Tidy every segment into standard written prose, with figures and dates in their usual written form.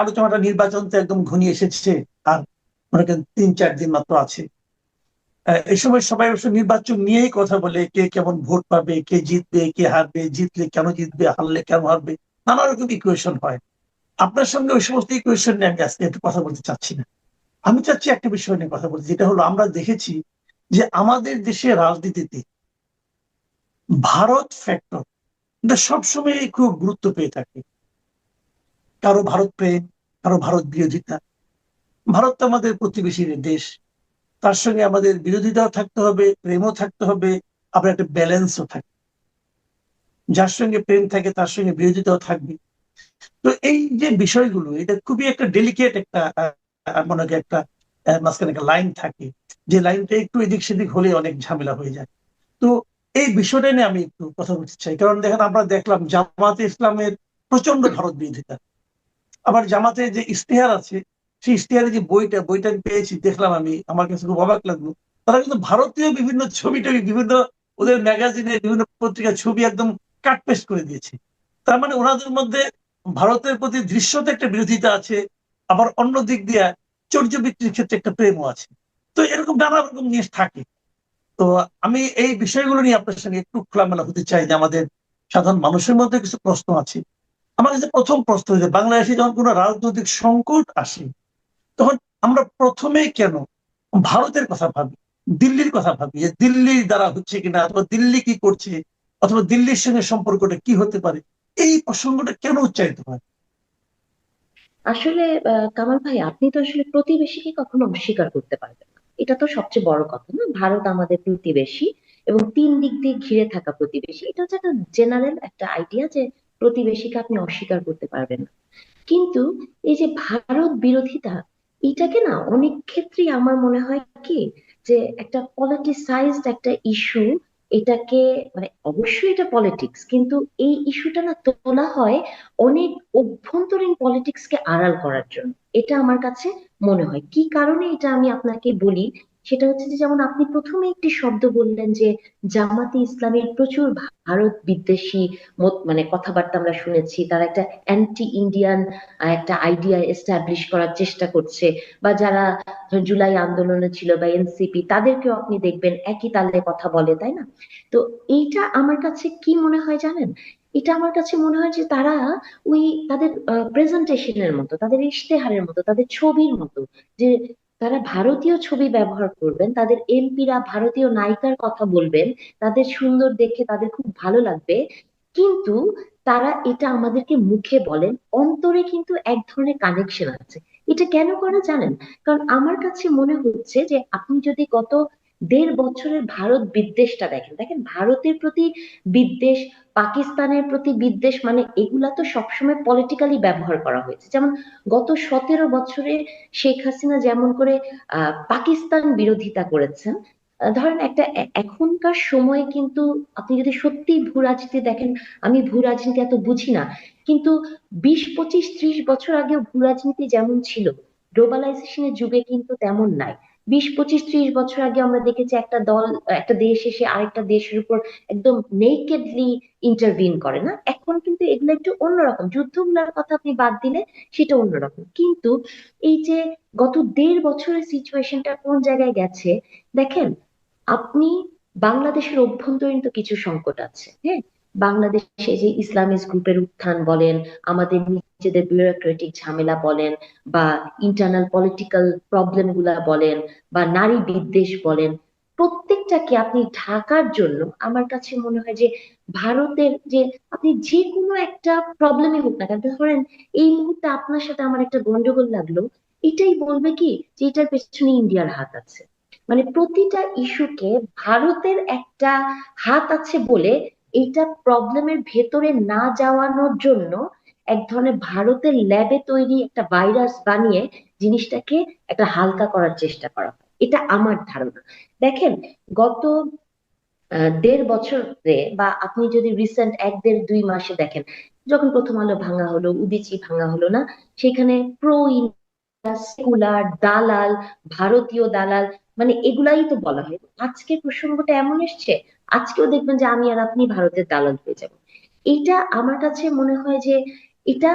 আলোচনাটা নির্বাচন তো একদম ঘনিয়ে এসেছে, আর মনে করেন 3-4 দিন মাত্র আছে। এই সময় সবাই অবশ্য নির্বাচন নিয়েই কথা বলে, কে কেমন ভোট পাবে, কে জিতবে, কে হারবে, জিতলে কেন জিতবে, হারলে কেন হারবে, নানা রকম ইকুয়েশন হয়। আপনার সঙ্গে ওই সমস্ত ইকুয়েশন নিয়ে আমি আজকে একটু কথা বলতে চাচ্ছি না। আমি চাচ্ছি একটা বিষয় নিয়ে কথা বলতে, যেটা হলো আমরা দেখেছি যে আমাদের দেশের রাজনীতিতে ভারত ফ্যাক্টর এটা সবসময় খুব গুরুত্ব পেয়ে থাকে। কারো ভারত প্রেম, কারো ভারত বিরোধিতা। ভারত তো আমাদের প্রতিবেশী দেশ, তার সঙ্গে আমাদের বিরোধিতাও থাকতে হবে, প্রেমও থাকতে হবে, আবার একটা ব্যালেন্সও থাকবে। যার সঙ্গে প্রেম থাকে তার সঙ্গে বিরোধিতাও থাকবে। তো এই যে বিষয়গুলো, এটা খুবই একটা ডেলিকেট একটা মনে হয় একটা মাঝখানে একটা লাইন থাকে, যে লাইনটা একটু এদিক সেদিক হলে অনেক ঝামেলা হয়ে যায়। তো এই বিষয়টা নিয়ে আমি একটু কথা বলতে চাই, কারণ দেখেন আমরা দেখলাম জামাতে ইসলামের প্রচন্ড ভারত বিরোধিতা। আবার জামাতে যে ইশতেহার আছে, সেই ইশতেহারে যে বইটা আমি পেয়েছি, দেখলাম, আমি আমার কাছে খুব অবাক লাগলো। তারা কিন্তু ভারতীয় বিভিন্ন ছবি টবি, বিভিন্ন ওদের ম্যাগাজিনে, বিভিন্ন পত্রিকার ছবি একদম কাট পেস্ট করে দিয়েছে। তার মানে ওনাদের মধ্যে ভারতের প্রতি দৃশ্যত একটা বিরোধিতা আছে, আবার অন্য দিক দিয়ে চর্যবৃত্তির ক্ষেত্রে একটা প্রেমও আছে। তো এরকম নানা রকম জিনিস থাকে। তো আমি এই বিষয়গুলো নিয়ে আপনার সঙ্গে একটু খোলামেলা হতে চাই, যে আমাদের সাধারণ মানুষের মধ্যে কিছু প্রশ্ন আছে। আমার কাছে প্রথম প্রশ্ন, যে বাংলাদেশে যখন কোনো রাজনৈতিক সংকট আসে, তখন আমরা প্রথমে কেন ভারতের কথা ভাবি, দিল্লির কথা ভাবি, যে দিল্লির দ্বারা হচ্ছে কিনা, অথবা দিল্লি কি করছে, অথবা দিল্লির সঙ্গে সম্পর্কটা কি হতে পারে, এই প্রসঙ্গটা কেন উচ্চারিত হয়? আসলে কামাল ভাই, আপনি তো আসলে প্রতিবেশীকে কখনো অস্বীকার করতে পারবেন না। এটা তো সবচেয়ে বড় কথা না? ভারত আমাদের প্রতিবেশী, এবং 3 দিক দিয়ে ঘিরে থাকা প্রতিবেশী। এটা হচ্ছে একটা জেনারেল একটা আইডিয়া যে প্রতিবেশীকে আপনি অস্বীকার করতে পারবেন না। কিন্তু এই যে ভারত বিরোধিতা, এটাকে না অনেক ক্ষেত্রেই আমার মনে হয় কি, যে একটা পলিটিসাইজড একটা ইস্যু। এটাকে মানে অবশ্যই এটা পলিটিক্স, কিন্তু এই ইস্যুটা না তোলা হয় অনেক অভ্যন্তরীণ পলিটিক্স কে আড়াল করার জন্য। এটা আমার কাছে মনে হয়। কি কারণে এটা আমি আপনাকে বলি, সেটা হচ্ছে যে যেমন আপনি প্রথমে একটি শব্দ বললেন যে জামাতে ইসলামের প্রচুর ভারত বিদ্বেষী মানে কথাবার্তা আমরা শুনেছি। তারা একটা অ্যান্টি ইন্ডিয়ান একটা আইডিয়া এস্টাবলিশ করার চেষ্টা করছে। বা যারা ধরুন জুলাই আন্দোলনে ছিল বা এনসিপি, তাদেরকেও আপনি দেখবেন একই তালে কথা বলে, তাই না? তো এইটা আমার কাছে কি মনে হয় জানেন, এটা আমার কাছে মনে হয় যে তারা ওই তাদের প্রেজেন্টেশনের মতো, তাদের ইশতেহারের মতো, তাদের ছবির মতো, যে তারা ভারতীয় ছবি ব্যবহার করবেন, তাদের এমপিরা ভারতীয় নায়িকার কথা বলবেন, তাদের সুন্দর দেখে তাদের খুব ভালো লাগবে। কিন্তু তারা এটা আমাদেরকে মুখে বলেন, অন্তরে কিন্তু এক ধরনের কানেকশন আছে। এটা কেন করে জানেন? কারণ আমার কাছে মনে হচ্ছে যে আপনি যদি গত 1.5 বছরের ভারত বিদ্বেষটা দেখেন, দেখেন ভারতের প্রতি বিদ্বেষ, পাকিস্তানের প্রতি বিদ্বেষ, মানে এগুলা তো সবসময় পলিটিক্যালি ব্যবহার করা হয়েছে। যেমন গত 17 বছরে শেখ হাসিনা যেমন করে পাকিস্তান বিরোধিতা করেছেন। ধরেন একটা এখনকার সময়ে কিন্তু আপনি যদি সত্যি ভূ রাজনীতি দেখেন, আমি ভূ রাজনীতি এত বুঝি না, কিন্তু 20, 25, 30 বছর আগে ভূ রাজনীতি যেমন ছিল, গ্লোবালাইজেশনের যুগে কিন্তু তেমন নাই। 20, 25, 30 বছর আগে আমরা দেখেছি একটা দল, একটা দেশ এসে আরেকটা দেশের উপর একদম নেকেডলি ইন্টারভিন করে না। এখন কিন্তু এগুলো একটু অন্যরকম, যুদ্ধগুলোর কথা আপনি বাদ দিলে সেটা অন্যরকম। কিন্তু এই যে গত 1.5 বছরের সিচুয়েশনটা কোন জায়গায় গেছে দেখেন আপনি। বাংলাদেশের অভ্যন্তরীণ তো কিছু সংকট আছে, হ্যাঁ। বাংলাদেশে যে ইসলামিস্ট গ্রুপের উত্থান বলেন, আমাদের নিজেদের বিউরোক্রেটিক ঝামেলা বলেন, বা ইন্টারনাল পলিটিক্যাল প্রবলেম গুলা বলেন, বা নারী বিদ্বেষ বলেন, প্রত্যেকটাকে আপনি ঢাকার জন্য আমার কাছে মনে হয় যে ভারতের যে আপনি যে কোনো একটা প্রবলেমই হোক না কেন, ধরেন এই মুহূর্তে আপনার সাথে আমার একটা গন্ডগোল লাগলো, এটাই বলবে কি যে এটার পেছনে ইন্ডিয়ার হাত আছে। মানে প্রতিটা ইস্যুকে ভারতের একটা হাত আছে বলে এইটা প্রবলেমের ভেতরে না যাওয়ানোর জন্য এক ধরনের ভারতের ল্যাবে তৈরি একটা ভাইরাস বানিয়ে জিনিসটাকে একটা হালকা করার চেষ্টা করা হয়। এটা আমার ধারণা। দেখেন গত 1.5 বছরে, বা আপনি যদি রিসেন্ট 1, 1.5, 2 মাসে দেখেন, যখন প্রথম আলো ভাঙা হলো, উদীচী ভাঙা হলো না, সেখানে প্রো সেকুলার দালাল, ভারতীয় দালাল, মানে এগুলাই তো বলা হয়। আজকে প্রসঙ্গটা এমন এসছে, আজকেও দেখবেন যে আমি আর আপনি ভারতের দালাল হয়ে যাব। এটা আমার কাছে মনে হয় যে এটা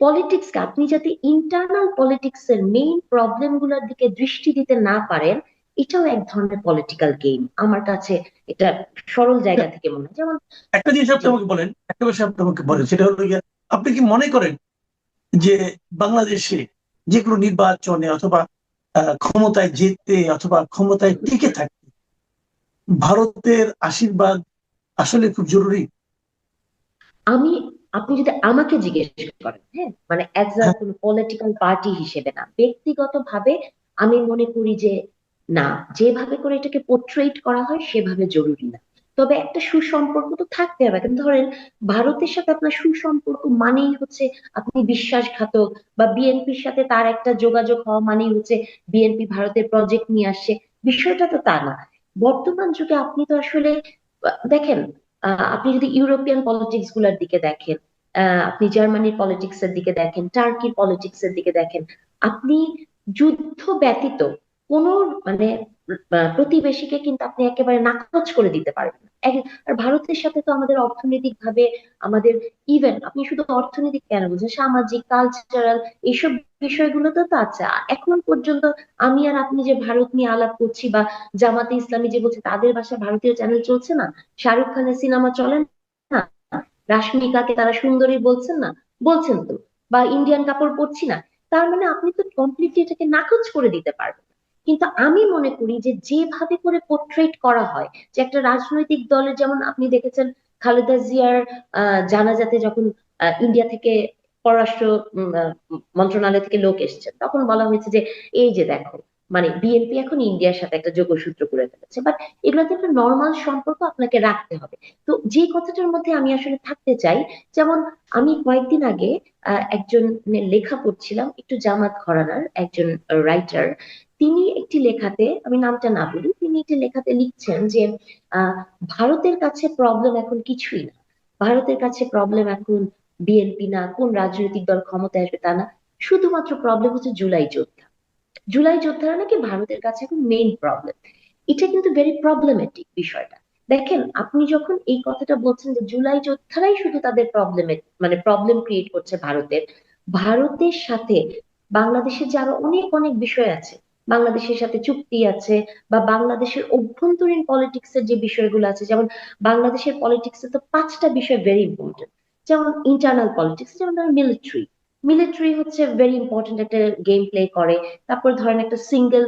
পলিটিক্স আপনি যাতে ইন্টারনাল পলিটিক্স এর মেইন প্রবলেম গুলোর দিকে দৃষ্টি দিতে না পারেন, এটাও এক ধরনের পলিটিক্যাল গেম আমার কাছে। এটা সরল জায়গা থেকে মনে হয়। যেমন একটা জিনিস আপনি জি, আমাকে বলেন, একটা বিষয় আপনি আমাকে হুম, বলেন, সেটা হলো গিয়ে, আপনি কি মনে করেন যে বাংলাদেশে যে কোনো নির্বাচনে অথবা ক্ষমতায় যেতে অথবা ক্ষমতায় টিকে থাকতে ভারতের আশীর্বাদ আসলে খুব জরুরি? আমি আপনি যদি আমাকে জিজ্ঞেস করেন, হ্যাঁ, মানে অ্যাজ আ হ্যাঁ। কোনো পলিটিক্যাল পার্টি হিসেবে না, ব্যক্তিগতভাবে আমি মনে করি যে না, যেভাবে করে এটাকে পোর্ট্রেট করা হয় সেভাবে জরুরি না। তবে একটা সুসম্পর্ক তো থাকতে হবে। কিন্তু ধরেন ভারতের সাথে আপনার সুসম্পর্ক মানেই হচ্ছে আপনি বিশ্বাসঘাতক, বা বিএনপির সাথে তার একটা যোগাযোগ হওয়া মানেই হচ্ছে বিএনপি ভারতের প্রজেক্ট নিয়ে আসছে। বিষয়টা তো তা না। বর্তমান যুগে আপনি তো আসলে দেখেন, আপনি যদি ইউরোপিয়ান পলিটিক্স গুলার দিকে দেখেন, আপনি জার্মানির পলিটিক্স এর দিকে দেখেন, টার্কির পলিটিক্স এর দিকে দেখেন, আপনি যুদ্ধ ব্যতীত কোন মানে প্রতিবেশীকে কিন্তু আপনি একেবারে নাকচ করে দিতে পারবেন না। আর ভারতের সাথে তো আমাদের অর্থনৈতিক ভাবে, আমাদের ইভেন আপনি শুধু অর্থনৈতিক কেন বলছেন, সামাজিক, কালচারাল, এইসব বিষয়গুলো তো তো আছে। এখন পর্যন্ত আমি আর আপনি যে ভারত নিয়ে আলাপ করছি, বা জামাতে ইসলামী যে বলছে তাদের বাসায় ভারতীয় চ্যানেল চলছে না, শাহরুখ খানের সিনেমা চলে না, রাশমিকাকে তারা সুন্দরী বলছেন না, বলছেন তো, বা ইন্ডিয়ান কাপড় পরছি না। তার মানে আপনি তো কমপ্লিটলি এটাকে নাকচ করে দিতে পারবেন না। কিন্তু আমি মনে করি যে যেভাবে করে পোর্ট্রেট করা হয়, যে একটা রাজনৈতিক দলের, যেমন আপনি দেখেছেন খালেদা জিয়ার জানাজাতে যখন ইন্ডিয়া থেকে পররাষ্ট্র মন্ত্রণালয় থেকে লোক এসেছে, তখন বলা হয়েছে যে এই যে দেখো, মানে বিএনপি এখন ইন্ডিয়ার সাথে একটা যোগসূত্র করে ফেলেছে। বাট এগুলোতে একটা নর্মাল সম্পর্ক আপনাকে রাখতে হবে। তো যে কথাটার মধ্যে আমি আসলে থাকতে চাই, যেমন আমি কয়েকদিন আগে একজনের লেখা পড়ছিলাম, একটু জামাত ঘরানার একজন রাইটার। তিনি একটি লেখাতে, আমি নামটা না বলি, তিনি একটি লেখাতে লিখছেন যে আহ ভারতের কাছে প্রবলেম এখন কিছুই না। ভারতের কাছে প্রবলেম এখন বিএনপি না, কোন রাজনৈতিক দল ক্ষমতায় আসবে তা না। শুধুমাত্র প্রবলেম হচ্ছে জুলাই যোদ্ধা। জুলাই যোদ্ধারা নাকি ভারতের কাছে এখন মেইন প্রবলেম। এটা কিন্তু ভেরি প্রবলেমেটিক বিষয়টা। দেখেন, আপনি যখন এই কথাটা বলছেন যে জুলাই যোদ্ধারাই শুধু তাদের প্রবলেমে, মানে প্রবলেম ক্রিয়েট করছে ভারতের, ভারতের সাথে বাংলাদেশের যে আরো অনেক অনেক বিষয় আছে, বাংলাদেশের সাথে চুক্তি আছে, বা বাংলাদেশের অভ্যন্তরীণ পলিটিক্স এর যে বিষয়গুলো আছে, যেমন বাংলাদেশের পলিটিক্স এ তো পাঁচটা বিষয় ভেরি ইম্পর্টেন্ট। যেমন ইন্টারনাল পলিটিক্স, যেমন ধরেন মিলিটারি, মিলিটারি হচ্ছে ভেরি ইম্পর্টেন্ট একটা গেম প্লে করে। তারপর ধরেন একটা সিঙ্গেল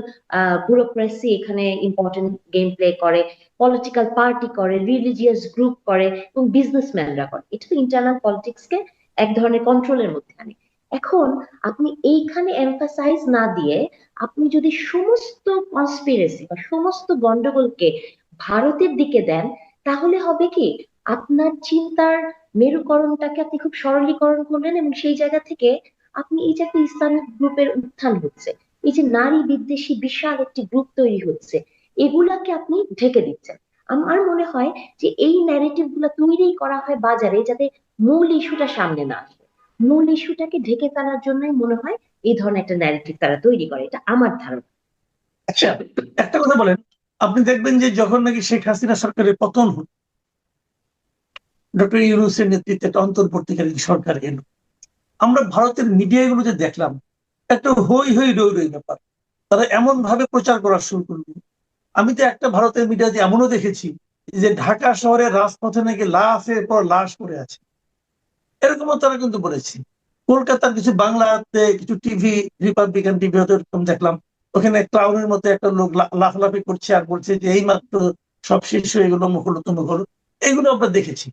ব্যুরোক্রেসি এখানে ইম্পর্টেন্ট গেম প্লে করে, পলিটিক্যাল পার্টি করে, রিলিজিয়াস গ্রুপ করে, এবং বিজনেসম্যানরা করে। এটা তো ইন্টারনাল পলিটিক্স কে এক ধরনের কন্ট্রোলের মধ্যে আনে। এখন আপনি এইখানে এমফাসাইজ না দিয়ে আপনি যদি সমস্ত কনস্পিরেসি বা সমস্ত গন্ডগোলকে ভারতের দিকে দেন, তাহলে হবে কি, আপনার চিন্তার মেরুকরণটাকে আপনি খুব সরলীকরণ করলেন, এবং সেই জায়গা থেকে আপনি এই যে একটা ইসলামিক গ্রুপের উত্থান হচ্ছে, এই যে নারী বিদ্বেষী বিশাল একটি গ্রুপ তৈরি হচ্ছে, এগুলাকে আপনি ঢেকে দিচ্ছেন। আমার মনে হয় যে এই ন্যারেটিভ গুলা তৈরি করা হয় বাজারে, যাতে মূল ইস্যুটা সামনে না আসে। মূল ইস্যুটাকে ঢেকে ফেলার জন্যই মনে হয় এই ধরনের একটা ন্যারেটিভ তারা তৈরি করে। এটা আমার ধারণা। আচ্ছা, একটা কথা বলেন, আপনি দেখবেন যে যখন নাকি শেখ হাসিনা সরকারের পতন হল, ডক্টর ইউনূসের নেতৃত্বে একটা অন্তর্বর্তীকালীন সরকার এলো, আমরা ভারতের মিডিয়াগুলো যে দেখলাম, একটা হই হই রই রই ব্যাপার। তারা এমন ভাবে প্রচার করা শুরু করলো। আমি তো একটা ভারতের মিডিয়াতে এমনও দেখেছি যে ঢাকা শহরের রাজপথে নাকি লাশের পর লাশ পড়ে আছে, এরকমও তারা কিন্তু বলেছে। কলকাতার কিছু বাংলাতে কিছু টিভি, রিপাবলিকান টিভি হয়তো এরকম দেখলাম, ওখানে ক্লাউনের মতো একটা লোক লাফালাফি করছে আর বলছে যে এই মাত্র সব শেষ হয়ে গেলো, মুঘল তুমুল হলো। এগুলো আমরা দেখেছি।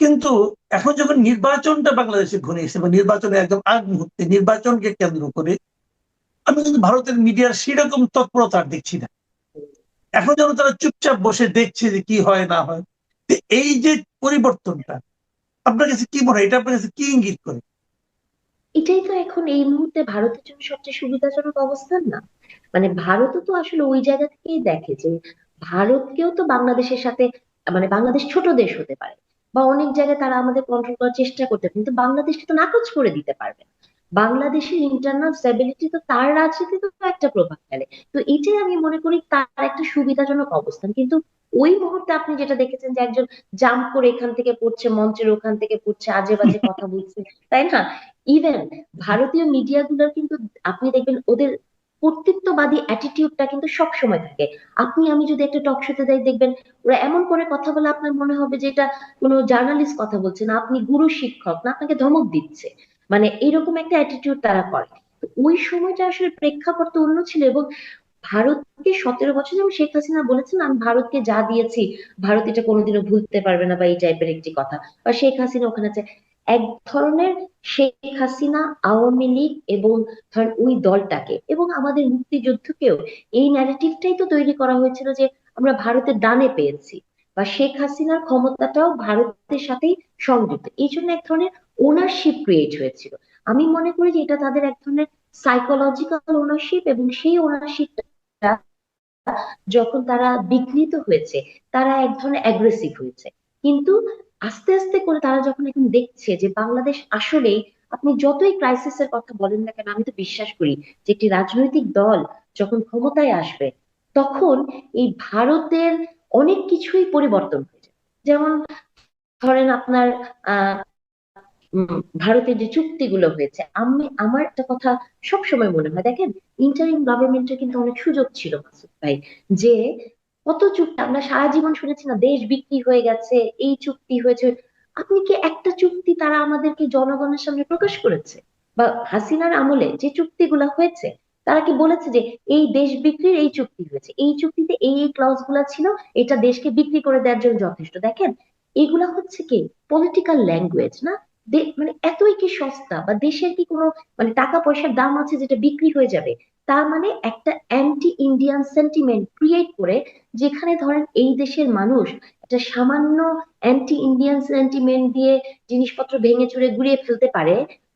কিন্তু এখন যখন নির্বাচনটা বাংলাদেশে ঘনিয়েছে, বা নির্বাচনের একদম আগ মুহূর্তে নির্বাচনকে কেন্দ্র করে, আমি কিন্তু ভারতের মিডিয়ার সেরকম তৎপরতা আর দেখছি না। এখন যেন তারা চুপচাপ বসে দেখছে যে কি হয় না হয়। তো এই যে পরিবর্তনটা, আপনার কাছে কি মনে হয়, এটা আপনার কাছে কি ইঙ্গিত করে? এটাই তো এখন এই মুহূর্তে ভারতের জন্য সবচেয়ে সুবিধাজনক অবস্থান না? মানে ভারতও তো আসলে ওই জায়গা থেকেই দেখে যে ভারতকেও তো বাংলাদেশের সাথে, মানে বাংলাদেশ ছোট দেশ হতে পারে, বা অনেক জায়গায় তারা আমাদের কন্ট্রোল করার চেষ্টা করতে পারে, কিন্তু বাংলাদেশকে তো নাকচ করে দিতে পারবে না। বাংলাদেশের ইন্টারনাল স্টেবিলিটি তো তার রাজনীতিতে তো একটা প্রভাব ফেলে। তো এটাই আমি মনে করি তার একটা সুবিধাজনক অবস্থান। কিন্তু ওই মুহূর্তে আপনি যেটা দেখেছেন যে একজন জাম্প করে এখান থেকে পড়ছে, মঞ্চের ওখান থেকে পড়ছে, আজে বাজে কথা বলছে, তাই না? ইভেন ভারতীয় মিডিয়া গুলোর কিন্তু আপনি দেখবেন ওদের কর্তৃত্ববাদী অ্যাটিটিউডটা কিন্তু সব সময় থাকে। আপনি আমি যদি একটা টক শোতে যাই দেখবেন ওরা এমন করে কথা বলে আপনার মনে হবে যে এটা কোনো জার্নালিস্ট কথা বলছে না, আপনি গুরু শিক্ষক না, আপনাকে ধমক দিচ্ছে। মানে এরকম একটা অ্যাটিটিউড তারা করে। তো ওই সময়টা আসলে প্রেক্ষাপট তো অন্য ছিল। এবং ভারতকে 17 বছর, যেমন শেখ হাসিনা বলেছেন আমি ভারতকে যা দিয়েছি ভারত এটা কোনোদিনও ভুলতে পারবে না, বা এই টাইপের একটি কথা। বা শেখ হাসিনা ওখানে আছে এক ধরনের, শেখ হাসিনা, আওয়ামী লীগ এবং ধরেন ওই দলটাকে এবং আমাদের মুক্তিযুদ্ধকেও এই ন্যারেটিভটাই তো তৈরি করা হয়েছিল যে আমরা ভারতের ডানে পেয়েছি, বা শেখ হাসিনার ক্ষমতাটাও ভারতের সাথেই সংযুক্ত। এই জন্য এক ধরনের ওনারশিপ ক্রিয়েট হয়েছিল। আমি মনে করি যে এটা তাদের এক ধরনের সাইকোলজিক্যাল ওনারশিপ, এবং সেই ওনারশিপটা যখন তারা বিঘ্নিত হয়েছে তারা এক ধরনের অ্যাগ্রেসিভ হয়েছে। কিন্তু আস্তে আস্তে করে তারা যখন এখন দেখছে যে বাংলাদেশ আসলেই, আপনি যতই ক্রাইসিসের কথা বলেন না কেন, আমি তো বিশ্বাস করি যে একটি রাজনৈতিক দল যখন ক্ষমতায় আসবে তখন এই ভারতের অনেক কিছুই পরিবর্তন হয়ে যাবে। যেমন ধরেন আপনার আহ ভারতের যে চুক্তিগুলো হয়েছে, আমার একটা কথা সব সময় মনে হয়, দেখেন ইন্টারিম গভর্নমেন্টের কিন্তু অনেক সুযোগ ছিল মাসুদ ভাই, যে কত চুক্তি আমরা সারা জীবন শুনেছি না, দেশ বিক্রি হয়ে গেছে, এই চুক্তি হয়েছে। আপনি কি একটা চুক্তি তারা আমাদেরকে জনগণের সামনে প্রকাশ করেছে? বা হাসিনার আমলে যে চুক্তিগুলো হয়েছে তারা কি বলেছে যে এই দেশ বিক্রির এই চুক্তি হয়েছে, এই চুক্তিতে এই এই ক্লজ গুলা ছিল, এটা দেশকে বিক্রি করে দেওয়ার জন্য যথেষ্ট? দেখেন এগুলা হচ্ছে কি পলিটিক্যাল ল্যাঙ্গুয়েজ না? মানে এতই কি সস্তা, বা দেশের কি কোনো মানে টাকা পয়সার দাম আছে যেটা বিক্রি হয়ে যাবে? তার মানে একটা অ্যান্টি ইন্ডিয়ান সেন্টিমেন্ট ক্রিয়েট করে, যেখানে ধরেন এই দেশের মানুষ একটা সামান্য অ্যান্টি ইন্ডিয়ান সেন্টিমেন্ট দিয়ে জিনিসপত্র ভেঙে চুরে গুড়িয়ে ফেলতে পারে।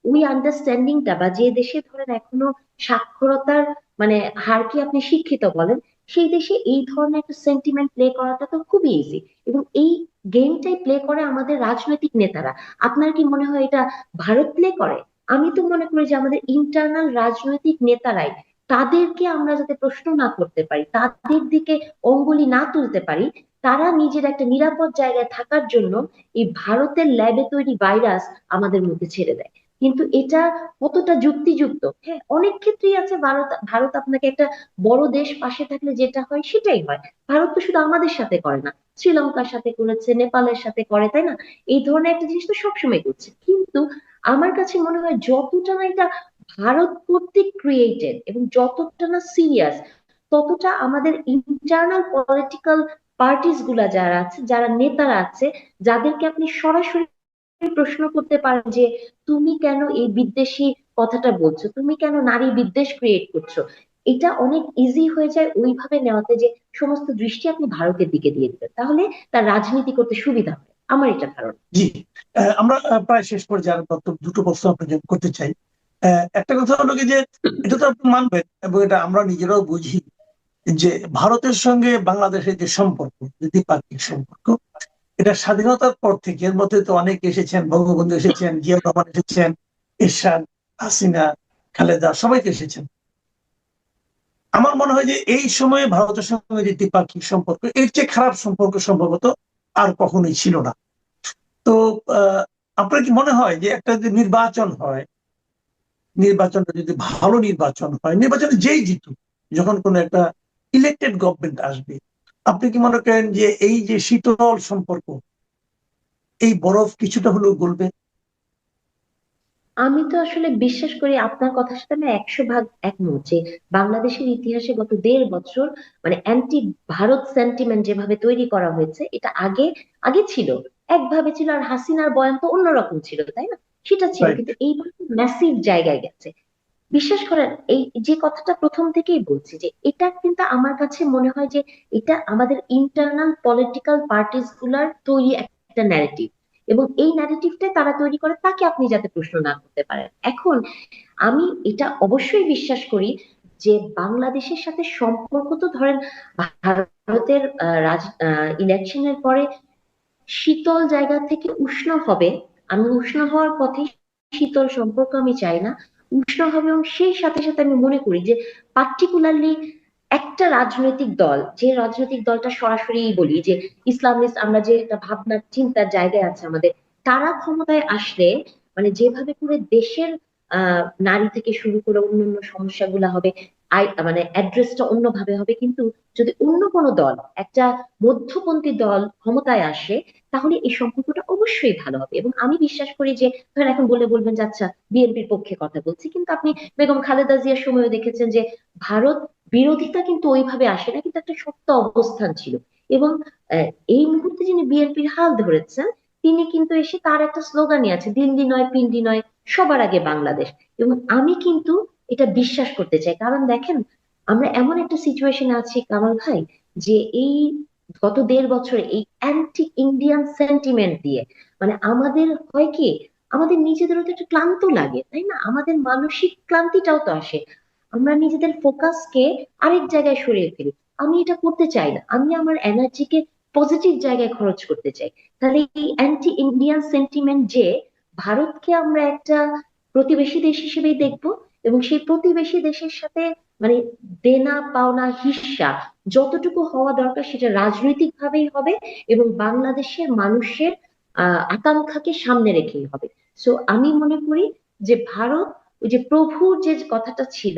ওই আন্ডারস্ট্যান্ডিংটা, বা যে দেশে ধরেন এখনো সাক্ষরতার মানে হার কি আপনি শিক্ষিত বলেন, সেই দেশে এই ধরনের একটা সেন্টিমেন্ট প্লে করাটা তো খুবই ইজি। এবং এই গেমটাই প্লে করে আমাদের রাজনৈতিক নেতারা। আপনার কি মনে হয় এটা ভারত প্লে করে? আমি তো মনে করি যে আমাদের ইন্টারনাল রাজনৈতিক নেতারাই, তাদেরকে আমরা যাতে প্রশ্ন না করতে পারি, তাদের দিকে অঙ্গুলি না তুলতে পারি, তারা নিজের একটা নিরাপদ জায়গায় থাকার জন্য এই ভারতের ল্যাবে তৈরি ভাইরাস আমাদের মধ্যে ছেড়ে দেয়। কিন্তু এটা কতটা যুক্তিযুক্ত? হ্যাঁ, অনেক ক্ষেত্রেই আছে। ভারত ভারত আপনাকে একটা বড় দেশ পাশে থাকলে যেটা হয় সেটাই হয়। ভারত তো শুধু আমাদের সাথে করে না, শ্রীলঙ্কার সাথে করেছে, নেপালের সাথে করে, তাই না? এই ধরনের একটা জিনিস তো সবসময় করছে। কিন্তু আমার কাছে মনে হয় যতটা না এটা ভারত কর্তৃক ক্রিয়েটেড এবং যতটা না সিরিয়াস, ততটা আমাদের ইন্টারনাল পলিটিক্যাল পার্টিস গুলা যারা আছে, যারা নেতারা আছে, যাদেরকে আপনি সরাসরি প্রশ্ন করতে পারেন যে তুমি কেন এই বিদ্বেষী কথাটা বলছো, তুমি কেন নারী বিদ্বেষ ক্রিয়েট করছো, এটা অনেক ইজি হয়ে যায় ওইভাবে নেওয়াতে, যে সমস্ত দৃষ্টি আপনি ভারতের দিকে দিয়ে দিবেন, তাহলে তার রাজনীতি করতে সুবিধা হয়। আমার এটা ধারণা। জি। আমরা প্রায় শেষ পর্যায়ে আর মাত্র দুটো প্রশ্ন আপনাকে করতে চাই। একটা কথা হলো কি যে এটা তো আপনি মানবেন এবং এটা আমরা নিজেরাও বুঝি যে ভারতের সঙ্গে বাংলাদেশের যে সম্পর্ক, যে দ্বিপাক্ষিক সম্পর্ক, এটা স্বাধীনতার পর থেকে এর মধ্যে তো অনেক এসেছেন, বঙ্গবন্ধু এসেছেন, জিয়াউর রহমান এসেছেন, এরশাদ, হাসিনা, খালেদা, সবাই তো এসেছেন। আমার মনে হয় যে এই সময়ে ভারতের সঙ্গে যে দ্বিপাক্ষিক সম্পর্ক, এর চেয়ে খারাপ সম্পর্ক সম্ভবত আর কখনোই ছিল না। তো আহ, আপনার কি মনে হয় যে একটা যদি নির্বাচন হয়, নির্বাচনটা যদি ভালো নির্বাচন হয়, নির্বাচনে যেই জিতুক, যখন কোন একটা ইলেক্টেড গভর্নমেন্ট আসবে, আপনি কি মনে করেন যে এই যে শীতল সম্পর্ক, এই বরফ কিছুটা হলেও গলবে? আমি তো আসলে বিশ্বাস করি আপনার কথার সাথে আমি 100 ভাগ একমত যে বাংলাদেশের ইতিহাসে গত 1.5 বছর মানে অ্যান্টি ভারত সেন্টিমেন্ট যেভাবে তৈরি করা হয়েছে, এটা আগে আগে ছিল, একভাবে ছিল। আর হাসিনার বয়ান তো অন্যরকম ছিল, তাই না? সেটা ছিল, রাইট। কিন্তু এইবার ম্যাসিভ জায়গায় গেছে। বিশ্বাস করেন, এই যে কথাটা প্রথম থেকেই বলছি যে এটা কিন্তু আমার কাছে মনে হয় যে এটা আমাদের ইন্টারনাল পলিটিক্যাল পার্টিস গুলার তৈরি একটা ন্যারেটিভ। এবং এই ন্যারেটিভটা তারা তৈরি করে তাকে আপনি যাতে প্রশ্ন না করতে পারেন। এখন আমি এটা অবশ্যই বিশ্বাস করি যে বাংলাদেশের সাথে সম্পর্ক তো ধরেন ভারতের ইলেকশনের পরে শীতল জায়গা থেকে উষ্ণ হবে। আমি উষ্ণ হওয়ার পথে শীতল সম্পর্ক আমি চাই না। উষ্ণ হবে, এবং সেই সাথে সাথে আমি মনে করি যে পার্টিকুলারলি একটা রাজনৈতিক দল, যে রাজনৈতিক দলটা সরাসরি বলি যে ইসলামিস্ট, আমরা যে একটা ভাবনার চিন্তার জায়গায় আছে আমাদের, তারা ক্ষমতায় আসলে মানে যেভাবে করে দেশের নারী থেকে শুরু করে অন্যান্য সমস্যাগুলো হবে, মানে অ্যাড্রেসটা অন্যভাবে হবে। কিন্তু যদি অন্য কোনো দল, একটা মধ্যপন্থী দল ক্ষমতায় আসে, তাহলে এই সম্পর্কটা অবশ্যই ভালো হবে। এবং আমি বিশ্বাস করি যে, ধরেন এখন বলে বলবেন যে আচ্ছা বিএনপির পক্ষে কথা বলছি, কিন্তু আপনি বেগম খালেদা জিয়ার সময়ও দেখেছেন যে ভারত বিরোধিতা কিন্তু ওইভাবে আসে না, কিন্তু একটা শক্ত অবস্থান ছিল। এবং এই মুহূর্তে যিনি বিএনপির হাল ধরেছেন, তিনি কিন্তু এসে তার একটা স্লোগানই আছে, দিল্লি নয় পিন্ডি নয়, সবার আগে বাংলাদেশ। এবং আমি কিন্তু এটা বিশ্বাস করতে চাই, কারণ দেখেন আমরা এমন একটা সিচুয়েশনে আছি কামাল ভাই, যে এই গত 1.5 বছরে এই অ্যান্টি ইন্ডিয়ান সেন্টিমেন্ট দিয়ে মানে আমাদের হয় কি, আমাদের নিজেদেরও তো একটু ক্লান্ত লাগে, তাই না? আমাদের মানসিক ক্লান্তিটাও তো আসে, আমরা নিজেদের ফোকাসকে আরেক জায়গায় সরিয়ে ফেলি। আমি এটা করতে চাই না, আমি আমার এনার্জিকে পজিটিভ জায়গায় খরচ করতে চাই। তাহলে এই অ্যান্টি ইন্ডিয়ান সেন্টিমেন্ট যে ভারতকে আমরা একটা প্রতিবেশী দেশ হিসেবেই দেখবো, এবং সেই প্রতিবেশী দেশের সাথে মানে দেনা পাওনা হিস্যা যতটুকু হওয়া দরকার সেটা রাজনৈতিক ভাবেই হবে, এবং বাংলাদেশের মানুষের আকাঙ্ক্ষাকে সামনে রেখেই হবে। সো আমি মনে করি যে ভারত ওই যে প্রভুর যে কথাটা ছিল,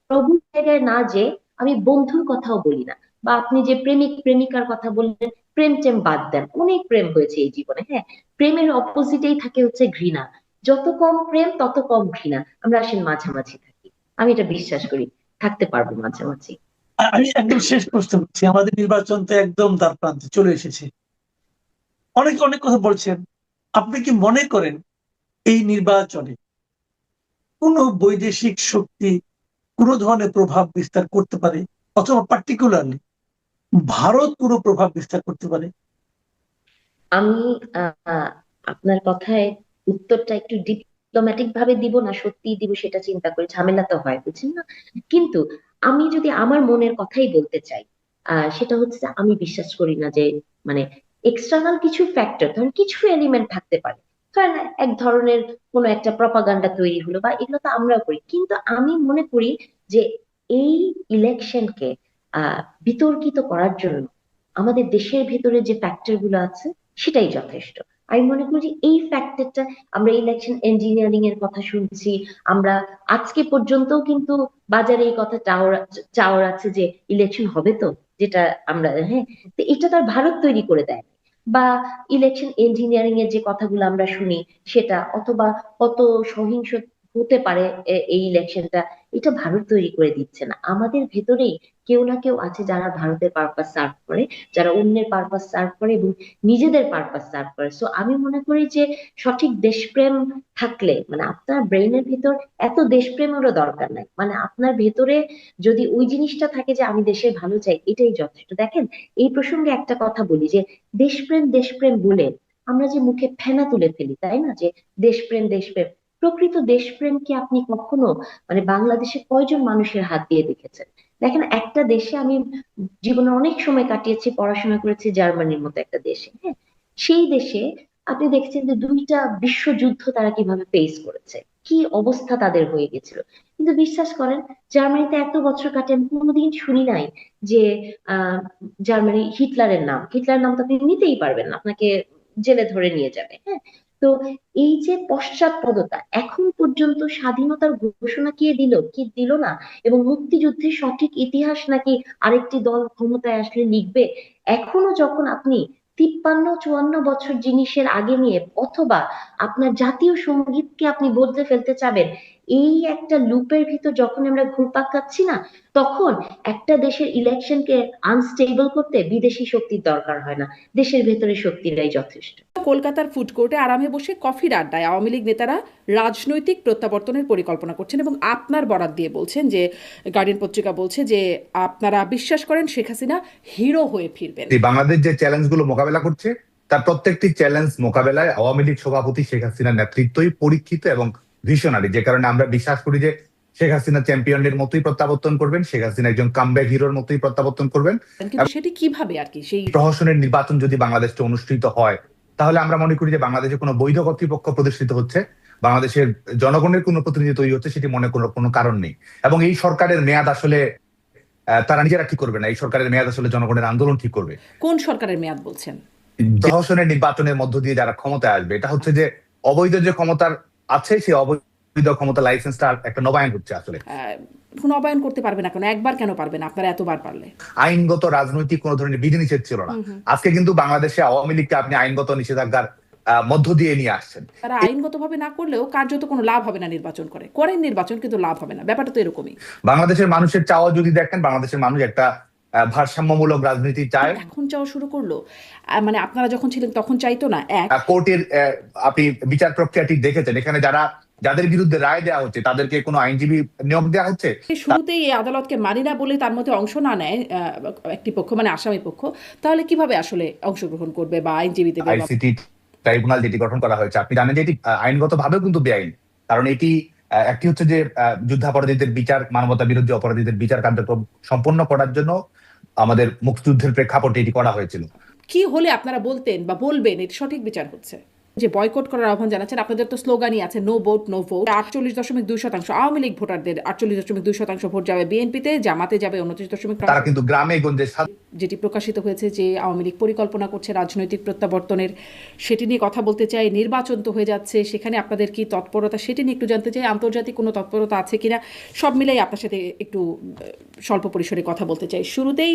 প্রভুর জায়গায় না, যে আমি বন্ধুর কথাও বলি না। বা আপনি যে প্রেমিক প্রেমিকার কথা বললেন, প্রেম টেম বাদ দেন, অনেক প্রেম হয়েছে এই জীবনে, হ্যাঁ। প্রেমের অপোজিটেই থাকে হচ্ছে ঘৃণা। যত কম প্রেম তত কম ঘৃণা, আমরা আসেন মাঝামাঝি থাকি। আমি এটা বিশ্বাস করি, থাকতে পারবো মাঝামাঝি। আমি একদম শেষ প্রশ্ন করছি, আমাদের নির্বাচন তো একদম দ্বার প্রান্তে চলে এসেছে, অনেক অনেক কথা বলছেন। আপনি কি মনে করেন এই নির্বাচনে কোন বৈদেশিক শক্তি কোন ধরনের প্রভাব বিস্তার করতে পারে, অথবা পার্টিকুলারলি ভারত কোনো প্রভাব বিস্তার করতে পারে? আমি আহ, আপনার কথায় উত্তরটা একটু ডিপ্লোম্যাটিক ভাবে দিব না সত্যিই দিব সেটা চিন্তা করি, ঝামেলা তো হয় বুঝছেন না। কিন্তু আমি যদি আমার মনের কথাই বলতে চাই, সেটা হচ্ছে যে আমি বিশ্বাস করি না যে মানে এক্সটার্নাল কিছু ফ্যাক্টর, ধরেন কিছু এলিমেন্ট থাকতে পারে, ধরেন এক ধরনের কোনো একটা প্রপাগান্ডা তৈরি হলো, বা এগুলো তো আমরাও করি, কিন্তু আমি মনে করি যে এই ইলেকশনকে বিতর্কিত করার জন্য আমাদের দেশের ভিতরে যে ফ্যাক্টর গুলো আছে সেটাই যথেষ্ট। আমি মনে করি যে এই ফ্যাক্টরটা, আমরা ইলেকশন ইঞ্জিনিয়ারিং এর কথা শুনছি, আমরা আজকে পর্যন্তও কিন্তু বাজারে এই কথা চাওয়ার আছে যে ইলেকশন হবে তো, যেটা আমরা, হ্যাঁ, তো এটা তার ভারত তৈরি করে দেয়। বা ইলেকশন ইঞ্জিনিয়ারিং এর যে কথাগুলো আমরা শুনি সেটা, অথবা কত সহিংস হতে পারে এই ইলেকশনটা, এটা ভারত তৈরি করে দিচ্ছে না, আমাদের ভেতরেই কেউ না কেউ আছে যারা ভারতের পারপাস সার্ভ করে, যারা অন্যের পারপাস সার্ভ করে এবং নিজেদের পারপাস সার্ভ করে। সো আমি মনে করি যে সঠিক দেশপ্রেম থাকলে, মানে আপনার ব্রেইনের ভিতর এত দেশপ্রেমেরও দরকার নাই, মানে আপনার ভেতরে যদি ওই জিনিসটা থাকে যে আমি দেশের ভালো চাই, এটাই যথেষ্ট। দেখেন এই প্রসঙ্গে একটা কথা বলি যে দেশপ্রেম দেশপ্রেম বলে আমরা যে মুখে ফেনা তুলে ফেলি, তাই না, যে দেশপ্রেম দেশপ্রেম, প্রকৃত দেশপ্রেম কি আপনি কখনো মানে বাংলাদেশে কয়জন মানুষের হাত দিয়ে দেখেছেন? দেখেন একটা দেশে আমি জীবনে অনেক সময় কাটিয়েছি, পড়াশোনা করেছি জার্মানির মতো একটা দেশে, হ্যাঁ। সেই দেশে আপনি দেখছেন যে 2টা বিশ্বযুদ্ধ তারা কিভাবে ফেস করেছে, কি অবস্থা তাদের হয়ে গেছিল। কিন্তু বিশ্বাস করেন, জার্মানিতে এত বছর কাটে আমি কোনোদিন শুনি নাই যে আহ জার্মানি হিটলারের নাম তো আপনি নিতেই পারবেন না, আপনাকে জেলে ধরে নিয়ে যাবে, হ্যাঁ। তো এই যে পশ্চাৎপদতা, এখন পর্যন্ত স্বাধীনতার ঘোষণা কে দিল কি দিল না, এবং মুক্তিযুদ্ধের সঠিক ইতিহাস নাকি আরেকটি দল ক্ষমতায় আসলে লিখবে, এখনো যখন আপনি 53-54 বছর জিনিসের আগে নিয়ে, অথবা আপনার জাতীয় সঙ্গীতকে আপনি বদলে ফেলতে চাবেন, এই একটা লুপের ভিতর যখন আমরা ঘুরপাক খাচ্ছি না, তখন একটা দেশের ইলেকশনকে আনস্টেবল করতে বিদেশি শক্তির দরকার হয় না, দেশের ভেতরে শক্তিরাই যথেষ্ট। কলকাতার ফুড কোর্টে আরামে বসে কফির আড্ডায় আওয়ামী লীগ নেতারা রাজনৈতিক প্রত্যাবর্তনের পরিকল্পনা করছেন, এবং আপনার বরাত দিয়ে বলছেন যে গার্ডিয়ান পত্রিকা বলছে যে আপনারা বিশ্বাস করেন শেখ হাসিনা হিরো হয়ে ফিরবেন। বাংলাদেশ যে চ্যালেঞ্জগুলো মোকাবেলা করছে তার প্রত্যেকটি চ্যালেঞ্জ মোকাবেলায় আওয়ামী লীগ সভাপতি শেখ হাসিনার নেতৃত্বই পরীক্ষিত এবং ভিশনারি, যে কারণে আমরা বিশ্বাস করি যে শেখ হাসিনা চ্যাম্পিয়নের মতোই প্রত্যাবর্তন করবেন, শেখ হাসিনা একজন কামব্যাক হিরোর মতোই প্রত্যাবর্তন করবেন। কিন্তু সেটি কিভাবে আর কি, সেই প্রহসনের নির্বাচন যদি বাংলাদেশে অনুষ্ঠিত হয়, তাহলে আমরা মনে করি যে বাংলাদেশে কোনো বৈধ কর্তৃপক্ষ প্রতিষ্ঠিত হচ্ছে, বাংলাদেশের জনগণের কোনো প্রতিনিধি তৈরি হচ্ছে সেটি মনে করার কোনো কারণ নেই। এবং এই সরকারের মেয়াদ আসলে তারা নিজেরা ঠিক করবে না, এই সরকারের মেয়াদ আসলে জনগণের আন্দোলন ঠিক করবে। কোন সরকারের মেয়াদ বলছেন? প্রহসনের নির্বাচনের মধ্য দিয়ে যারা ক্ষমতায় আসবে, এটা হচ্ছে যে অবৈধ যে ক্ষমতার আছে সেই অবৈধ ক্ষমতা লাইসেন্সটা একটা নবায়ন হচ্ছে আসলে। নবায়ন করতে পারবে না কেন? একবার কেন পারবে না? আপনারা এতবার পারলে। আইনগত রাজনৈতিক কোন ধরনের বিধিনিষেধ ছিল না। আজকে কিন্তু বাংলাদেশে আওয়ামী লীগকে আপনি আইনগত নিষেধাজ্ঞার মধ্য দিয়ে নিয়ে আসছেন। তারা আইনগতভাবে না করলেও কার্যত কোনো লাভ হবে না, নির্বাচন করেন নির্বাচন কিন্তু লাভ হবে না, ব্যাপারটা তো এরকমই। বাংলাদেশের মানুষের চাওয়া যদি দেখেন, বাংলাদেশের মানুষ একটা ভারসাম্যমূলক রাজনীতি চায়। এখন চাওয়া শুরু করলো, মানে আপনারা যখন ছিলেন তখন চাইতো না? কোর্টের আপনি বিচার প্রক্রিয়াটি দেখেছেন, এখানে যাদের বিরুদ্ধে রায় দেওয়া হচ্ছে তাদেরকে কোনো আইনজীবী নিয়োগ দেওয়া হচ্ছে। শুরুতেই এই আদালতকে মানি না বলে তার মধ্যে অংশ না নেয় একটি পক্ষ, মানে আসামি পক্ষ, তাহলে কিভাবে আসলে অংশগ্রহণ করবে বা আইনজীবী দেবে? আইসিটি ট্রাইব্যুনাল যেটি গঠন করা হয়েছে, আপনি জানেন যে এটি আইনগতভাবেও কিন্তু বেআইন। কারণ এটি একটি হচ্ছে যে যুদ্ধাপরাধীদের বিচার, মানবতা বিরোধী অপরাধীদের বিচার কার্যক্রম সম্পন্ন করার জন্য আমাদের মুক্তিযুদ্ধের প্রেক্ষাপটে এটি করা হয়েছিল। কি হলে আপনারা বলতেন বা বলবেন এটি সঠিক বিচার হচ্ছে? যে বয়কট করার আহ্বান জানাচ্ছেন, আপনাদের তো স্লোগানই আছে no vote no vote. 48.2% Awami League ভোটারদের 48.2% ভোট যাবে বিএনপিতে, জামাতে যাবে 29.। তারা কিন্তু গ্রামে গঞ্জে, যেটি প্রকাশিত হয়েছে যে আওয়ামী লীগ পরিকল্পনা করছে রাজনৈতিক প্রত্যাবর্তনের, সেটি নিয়ে কথা বলতে চাই। নির্বাচন তো হয়ে যাচ্ছে, সেখানে আপনাদের কি তৎপরতা সেটি নিয়ে একটু জানতে চাই। আন্তর্জাতিক কোনো তৎপরতা আছে কিনা, সব মিলাই আপনার সাথে একটু স্বল্প পরিসরে কথা বলতে চাই। শুরুতেই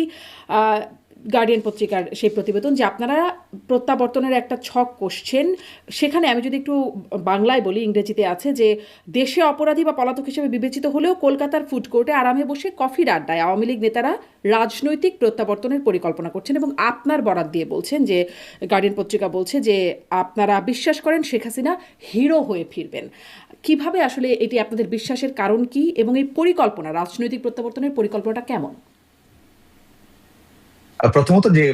গার্ডিয়ান পত্রিকার সেই প্রতিবেদন যে আপনারা প্রত্যাবর্তনের একটা ছক কষছেন, সেখানে আমি যদি একটু বাংলায় বলি, ইংরেজিতে আছে যে দেশে অপরাধী বা পলাতক হিসেবে বিবেচিত হলেও কলকাতার ফুড কোর্টে আরামে বসে কফির আড্ডায় আওয়ামী লীগ নেতারা রাজনৈতিক প্রত্যাবর্তনের পরিকল্পনা করছেন এবং আপনার বরাত দিয়ে বলছেন যে গার্ডিয়ান পত্রিকা বলছে যে আপনারা বিশ্বাস করেন শেখ হাসিনা হিরো হয়ে ফিরবেন। কিভাবে আসলে এটি আপনাদের বিশ্বাসের কারণ কি, এবং এই পরিকল্পনা, রাজনৈতিক প্রত্যাবর্তনের পরিকল্পনাটা কেমন? প্রথমত যে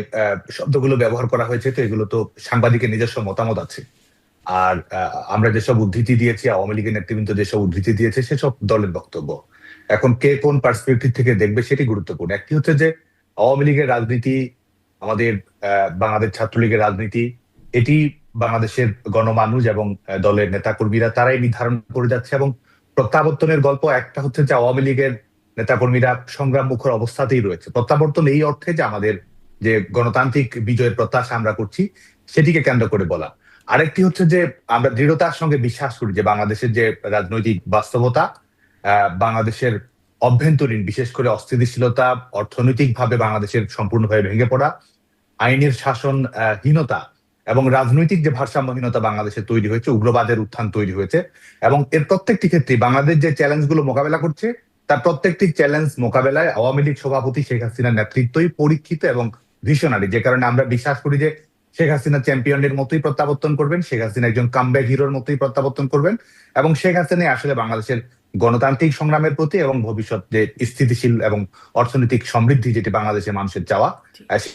শব্দগুলো ব্যবহার করা হয়েছে, তো এগুলো তো সাংবাদিকের নিজস্ব মতামত আছে। আর আমরা যেসব উদ্ধৃতি দিয়েছি, আওয়ামী লীগের নেতৃবৃন্দ যেসব উদ্ধৃতি দিয়েছে সেসব দলের বক্তব্য। এখন কে কোন পার্সপেক্টিভ থেকে দেখবে সেটি গুরুত্বপূর্ণ। একটি হচ্ছে যে আওয়ামী লীগের রাজনীতি, আমাদের বাংলাদেশ ছাত্রলীগের রাজনীতি, এটি বাংলাদেশের গণমানুষ এবং দলের নেতাকর্মীরা তারাই নির্ধারণ করে যাচ্ছে। এবং প্রত্যাবর্তনের গল্প একটা হচ্ছে যে আওয়ামী লীগের নেতাকর্মীরা সংগ্রাম মুখর অবস্থাতেই রয়েছে। প্রত্যাবর্তন এই অর্থে যে আমাদের যে গণতান্ত্রিক বিজয়ের প্রত্যাশা আমরা করছি সেটিকে কেন্দ্র করে বলা। আরেকটি হচ্ছে যে আমরা দৃঢ়তার সঙ্গে বিশ্বাস করি যে বাংলাদেশের যে রাজনৈতিক বাস্তবতা, বাংলাদেশের অভ্যন্তরীণ বিশেষ করে অস্থিতিশীলতা, অর্থনৈতিকভাবে বাংলাদেশের সম্পূর্ণভাবে ভেঙে পড়া, আইনের শাসন হীনতা এবং রাজনৈতিক যে ভারসাম্যহীনতা বাংলাদেশে তৈরি হয়েছে, উগ্রবাদের উত্থান তৈরি হয়েছে, এবং এর প্রত্যেকটি ক্ষেত্রে বাংলাদেশ যে চ্যালেঞ্জগুলো মোকাবেলা করছে তার প্রত্যেকটি চ্যালেঞ্জ মোকাবেলায় আওয়ামী লীগ সভাপতি শেখ হাসিনার নেতৃত্বই পরীক্ষিত এবং ভিশনারি। যে কারণে আমরা বিশ্বাস করি যে শেখ হাসিনা চ্যাম্পিয়নের মতোই প্রত্যাবর্তন করবেন, শেখ হাসিনা একজন কামব্যাক হিরোর মতোই প্রত্যাবর্তন করবেন, এবং শেখ হাসিনা আসলে বাংলাদেশের গণতান্ত্রিক সংগ্রামের প্রতি এবং ভবিষ্যৎ যে স্থিতিশীল এবং অর্থনৈতিক সমৃদ্ধি যেটি বাংলাদেশের মানুষের চাওয়া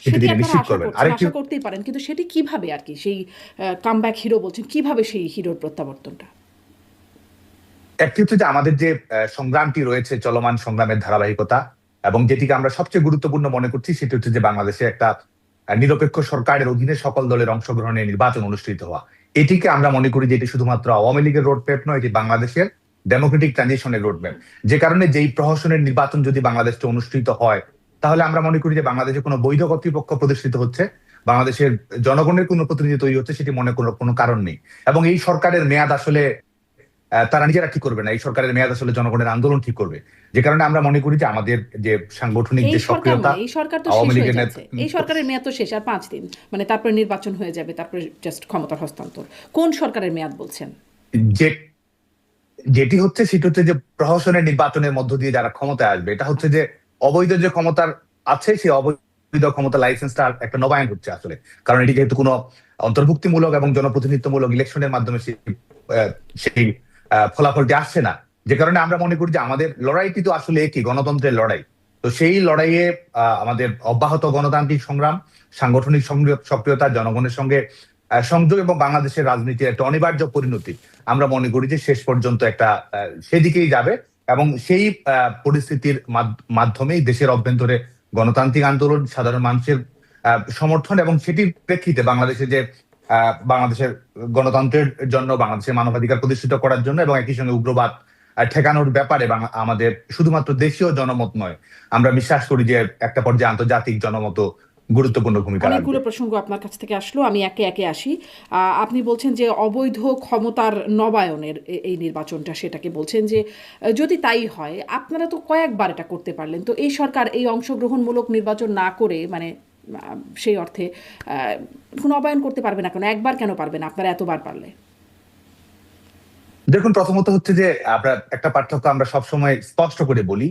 সেটি তিনি নিশ্চিত করবেন। আরেকটু করতেই পারেন, কিন্তু সেটি কিভাবে আর কি, সেই কামব্যাক হিরো বলছেন, কিভাবে সেই হিরোর প্রত্যাবর্তনটা? একটি হচ্ছে যে আমাদের যে সংগ্রামটি রয়েছে, চলমান সংগ্রামের ধারাবাহিকতা, এবং যেটিকে আমরা সবচেয়ে গুরুত্বপূর্ণ মনে করছি সেটি হচ্ছে যে বাংলাদেশে একটা নিরপেক্ষ সরকারের অধীনে সকল দলের অংশগ্রহণে নির্বাচন অনুষ্ঠিত হওয়া। এটিকে আমরা মনে করি যে এটি শুধুমাত্র আওয়ামী লীগের রোডম্যাপ নয়, এটি বাংলাদেশের ডেমোক্রেটিক ট্রানজিশনের রোডম্যাপ। যে কারণে যেই প্রহসনের নির্বাচন যদি বাংলাদেশে অনুষ্ঠিত হয়, তাহলে আমরা মনে করি যে বাংলাদেশে কোনো বৈধ কর্তৃপক্ষ প্রতিষ্ঠিত হচ্ছে, বাংলাদেশের জনগণের কোনো প্রতিনিধি তৈরি হচ্ছে সেটি মনে করার কোনো কারণ নেই। এবং এই সরকারের মেয়াদ আসলে তারা নিজেরা ঠিক করবে না, এই সরকারের মেয়াদ আসলে জনগণের আন্দোলন ঠিক করবে। যে কারণে আমরা মনে করি যে আমাদের যে সাংগঠনিক যে সক্রিয়তা, এই সরকার তো শেষ হয়ে যাচ্ছে, এই সরকারের মেয়াদ তো শেষ, আর 5 দিন, মানে তারপরে নির্বাচন হয়ে যাবে, তারপরে জাস্ট ক্ষমতার হস্তান্তর। কোন সরকারের মেয়াদ বলছেন? যেটি হচ্ছে সেটি হচ্ছে যে প্রহসনের নির্বাচনের মধ্য দিয়ে যারা ক্ষমতায় আসবে, এটা হচ্ছে যে অবৈধ যে ক্ষমতার আছে সেই অবৈধ ক্ষমতা লাইসেন্সটা একটা নবায়ন হচ্ছে আসলে। কারণ এটি যেহেতু কোনো অন্তর্ভুক্তিমূলক এবং জনপ্রতিনিধিত্বমূলক ইলেকশনের মাধ্যমে সেই ফলাফলটি আসছে না। যে কারণে আমরা মনে করি যে আমাদের লড়াইটি তো আসলে একই, গণতন্ত্রের লড়াই। তো সেই লড়াইয়ে আমাদের অব্যাহত গণতান্ত্রিক সংগ্রাম, সাংগঠনিক সক্রিয়তা, জনগণের সঙ্গে সংযোগ এবং বাংলাদেশের রাজনীতির একটা অনিবার্য পরিণতি আমরা মনে করি যে শেষ পর্যন্ত একটা সেদিকেই যাবে। এবং সেই পরিস্থিতির মাধ্যমেই দেশের অভ্যন্তরে গণতান্ত্রিক আন্দোলন, সাধারণ মানুষের সমর্থন এবং সেটির প্রেক্ষিতে বাংলাদেশে যে বাংলাদেশের গণতন্ত্রের জন্য, বাংলাদেশের মানবাধিকার প্রতিষ্ঠিত করার জন্য এবং একই সঙ্গে উগ্রবাদ ঠেকানোর ব্যাপারে আমাদের শুধুমাত্র দেশীয় জনমত নয়, আমরা বিশ্বাস করি যে একটা পর্যায়ে আন্তর্জাতিক জনমত গুরুত্বপূর্ণ ভূমিকা রাখবে। অনেকগুলো প্রসঙ্গ আপনার কাছ থেকে আসলো, আমি একে একে আসি। আপনি বলছেন যে অবৈধ ক্ষমতার নবায়নের এই নির্বাচনটা, সেটাকে বলছেন যে যদি তাই হয়, আপনারা তো কয়েকবার এটা করতে পারলেন, তো এই সরকার এই অংশগ্রহণমূলক নির্বাচন না করে মানে সেই অর্থে নবায়ন করতে পারবে না কেন? একবার কেন পারবে না আপনারা এতবার পারলে? দেখুন, প্রথমত হচ্ছে যে আমরা একটা পার্থক্য আমরা সবসময় স্পষ্ট করে বলি,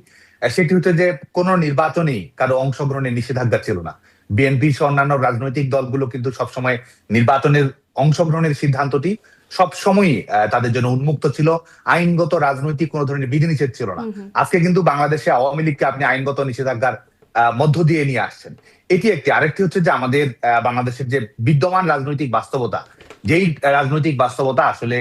সেটি হচ্ছে যে কোনো নির্বাচনেই কারো অংশগ্রহণের নিষেধাজ্ঞা ছিল না। বিএনপি সহ অন্যান্য রাজনৈতিক দলগুলো কিন্তু সবসময় নির্বাচনের অংশগ্রহণের সিদ্ধান্তটি সবসময়ই তাদের জন্য উন্মুক্ত ছিল। আইনগত রাজনৈতিক কোনো ধরনের বিধিনিষেধ ছিল না। আজকে কিন্তু বাংলাদেশে আওয়ামী লীগকে আপনি আইনগত নিষেধাজ্ঞার মধ্য দিয়ে নিয়ে আসছেন। এটি একটি। আরেকটি হচ্ছে যে আমাদের বাংলাদেশের যে বিদ্যমান রাজনৈতিক বাস্তবতা, যেই রাজনৈতিক বাস্তবতা আসলে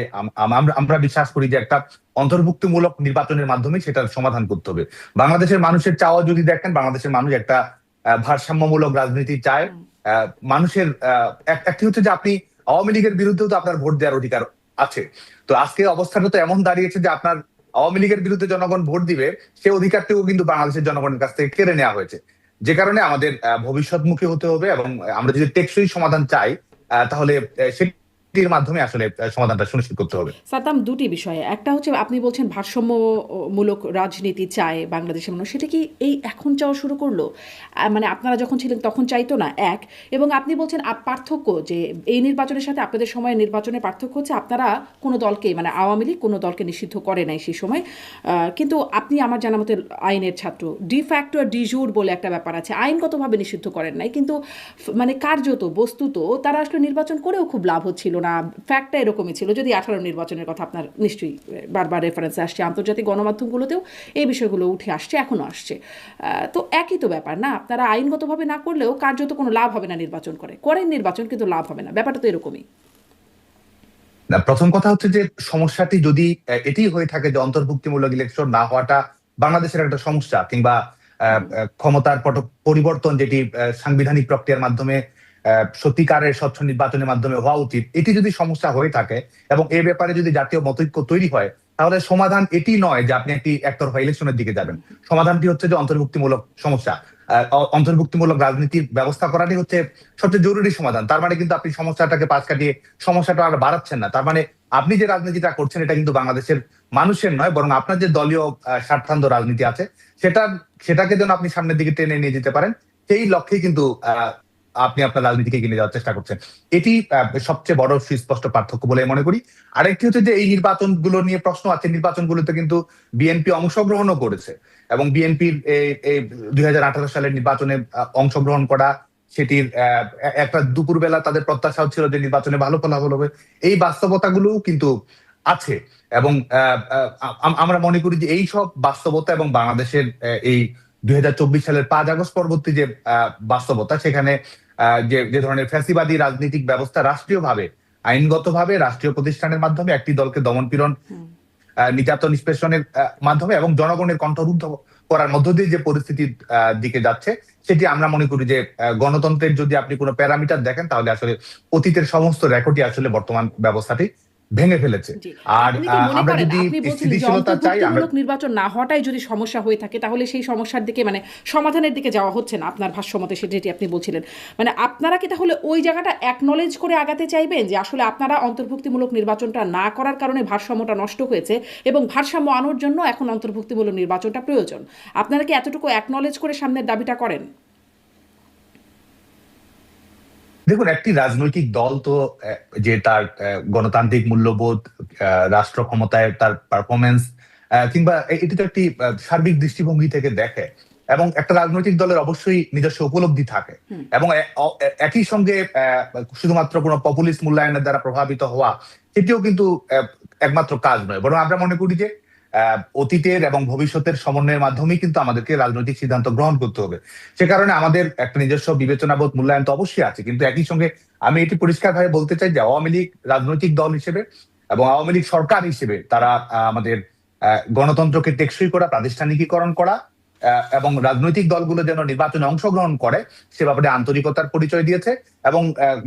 আমরা বিশ্বাস করি যে একটা অন্তর্ভুক্তিমূলক নির্বাচনের মাধ্যমে সেটার সমাধান করতে হবে। বাংলাদেশের মানুষের চাওয়া যদি দেখেন, বাংলাদেশের মানুষ একটা ভারসাম্যমূলক রাজনীতি চায়। মানুষের একটি হচ্ছে যে আপনি আওয়ামী লীগের বিরুদ্ধেও তো আপনার ভোট দেওয়ার অধিকার আছে। তো আজকে অবস্থাটা তো এমন দাঁড়িয়েছে যে আপনার আওয়ামী লীগের বিরুদ্ধে জনগণ ভোট দিবে, সে অধিকারটুকু কিন্তু বাংলাদেশের জনগণের কাছ থেকে কেড়ে নেওয়া হয়েছে। যে কারণে আমাদের ভবিষ্যৎমুখী হতে হবে এবং আমরা যদি টেকসই সমাধান চাই তাহলে সেটির মাধ্যমে আসলে সমাধানটা সুনিশ্চিত করতে হবে। সাদ্দাম, দুটি বিষয়ে, একটা হচ্ছে আপনি বলছেন ভারসাম্যমূলক রাজনীতি চায় বাংলাদেশের মানুষ, সেটা কি এই এখন চাওয়া শুরু করলো? মানে আপনারা যখন ছিলেন তখন চাইতো না, এক। এবং আপনি বলছেন পার্থক্য যে এই নির্বাচনের সাথে আপনাদের সময়ের নির্বাচনের পার্থক্য হচ্ছে আপনারা কোনো দলকে, মানে আওয়ামী লীগ কোনো দলকে নিষিদ্ধ করে নাই সেই সময়, কিন্তু আপনি আমার জানা মতে আইনের ছাত্র। ডি ফ্যাক্টো ডি জুর বলে একটা ব্যাপার আছে, আইনগতভাবে নিষিদ্ধ করেন নাই, কিন্তু মানে কার্যত বস্তুত তারা আসলে নির্বাচন করেও খুব লাভ হচ্ছিল না। ফ্যাক্টটা এরকমই ছিল। যদি 18 নির্বাচনের কথা আপনার নিশ্চয়ই বারবার রেফারেন্সে আসছে, আন্তর্জাতিক গণমাধ্যমগুলোতেও এই বিষয়গুলো উঠে আসছে, এখনো আসছে। তো একই তো ব্যাপার না, আপনারা আইনগতভাবে না করলেও কার্যত কোনো লাভ হবে না নির্বাচন করেন নির্বাচন, কিন্তু লাভ হবে না, ব্যাপারটা তো এরকমই। প্রথম কথা হচ্ছে যে সমস্যাটি যদি এটি হয়ে থাকে যে অন্তর্ভুক্তিমূলক ইলেকশন না হওয়াটা বাংলাদেশের একটা সমস্যা, কিংবা ক্ষমতার পরিবর্তন যেটি সাংবিধানিক প্রক্রিয়ার মাধ্যমে সত্যিকারের স্বচ্ছ নির্বাচনের মাধ্যমে হওয়া উচিত, এটি যদি সমস্যা হয়ে থাকে এবং এ ব্যাপারে যদি জাতীয় মতৈক্য তৈরি হয়, তাহলে সমাধান এটি নয় যে আপনি একটি একতরফা ইলেকশনের দিকে যাবেন। সমাধানটি হচ্ছে যে অন্তর্ভুক্তিমূলক সমস্যা, অন্তর্ভুক্তিমূলক রাজনীতির ব্যবস্থা করাটাই হচ্ছে সবচেয়ে জরুরি সমাধান। তার মানে কিন্তু আপনি সমস্যাটাকে পাশ কাটিয়ে সমস্যাটা আর বাড়াচ্ছেন না। তার মানে আপনি যে রাজনীতিটা করছেন এটা কিন্তু বাংলাদেশের মানুষের নয়, বরং আপনার যে দলীয় স্বার্থান্ধ রাজনীতি আছে সেটাকে যেন আপনি সামনের দিকে টেনে নিয়ে যেতে পারেন, সেই লক্ষ্যেই কিন্তু আপনি আপনার রাজনীতিকে এগিয়ে যাওয়ার চেষ্টা করছেন। এটি সবচেয়ে বড় সুস্পষ্ট পার্থক্য বলে মনে করি। আরেকটি হচ্ছে যে এই নির্বাচনগুলো নিয়ে প্রশ্ন আছে, নির্বাচনগুলোতে কিন্তু বিএনপি অংশগ্রহণও করেছে এবং বিএনপির এই 2018 সালের নির্বাচনে অংশগ্রহণ করা, সেটির একটা দুপুরবেলা তাদের প্রত্যাশাও ছিল যে নির্বাচনে ভালো ফলাফল হবে। এই বাস্তবতাগুলোও কিন্তু আছে এবং আমরা মনে করি যে এই সব বাস্তবতা এবং বাংলাদেশের এই 2024 সালের 5 আগস্ট পরবর্তী যে বাস্তবতা, সেখানে যে ধরনের ফ্যাসিবাদী রাজনৈতিক ব্যবস্থা রাষ্ট্রীয়ভাবে, আইনগতভাবে রাষ্ট্রীয় প্রতিষ্ঠানের মাধ্যমে একটি দলকে দমনপীড়ন, নির্যাতন, নিষ্পেষণের মাধ্যমে এবং জনগণের কণ্ঠরুদ্ধ করার মধ্য দিয়ে যে পরিস্থিতির দিকে যাচ্ছে, সেটি আমরা মনে করি যে গণতন্ত্রের যদি আপনি কোনো প্যারামিটার দেখেন, তাহলে আসলে অতীতের সমস্ত রেকর্ডই আসলে বর্তমান ব্যবস্থাটি ভেঙে ফেলেছে। আর আমরা যদি স্থিতিশীলতা চাই, অন্তর্ভুক্তিমূলক নির্বাচন না হওয়াটাই যদি সমস্যা হয়ে থাকে, তাহলে সেই সমস্যার দিকে মানে সমাধানের দিকে যাওয়া হচ্ছে না আপনার ভাষ্যমতে, যেটি আপনি বলছিলেন। মানে আপনারা কি তাহলে ওই জায়গাটা অ্যাকনলেজ করে আগাতে চাইবেন যে আসলে আপনারা অন্তর্ভুক্তিমূলক নির্বাচনটা না করার কারণে ভারসাম্যটা নষ্ট হয়েছে এবং ভারসাম্য আনার জন্য এখন অন্তর্ভুক্তিমূলক নির্বাচনটা প্রয়োজন? আপনারা কি এতটুকু অ্যাকনলেজ করে সামনের দাবিটা করেন? দেখুন, একটি রাজনৈতিক দল তো যে তার গণতান্ত্রিক মূল্যবোধ, রাষ্ট্র ক্ষমতায় তার পারফরমেন্স, কিংবা এটি তো একটি সার্বিক দৃষ্টিভঙ্গি থেকে দেখে এবং একটা রাজনৈতিক দলের অবশ্যই নিজস্ব উপলব্ধি থাকে এবং একই সঙ্গে শুধুমাত্র কোনো পপুলিস্ট মূল্যায়নের দ্বারা প্রভাবিত হওয়া এটিও কিন্তু একমাত্র কাজ নয়, বরং আমরা মনে করি যে অতীতের এবং ভবিষ্যতের সমন্বয়ের মাধ্যমেই কিন্তু আমাদেরকে রাজনৈতিক সিদ্ধান্ত গ্রহণ করতে হবে। সে কারণে আমাদের একটা নিজস্ব বিবেচনাবোধ, মূল্যায়ন তো অবশ্যই আছে, কিন্তু একই সঙ্গে আমি এটি পরিষ্কারভাবে বলতে চাই যে আওয়ামী লীগ রাজনৈতিক দল হিসেবে এবং আওয়ামী লীগ সরকার হিসেবে তারা আমাদের গণতন্ত্রকে টেকসই করা, প্রাতিষ্ঠানিকীকরণ করা এবং রাজনৈতিক দলগুলো যেন নির্বাচনে অংশগ্রহণ করে সে ব্যাপারে আন্তরিকতার পরিচয় দিয়েছে। এবং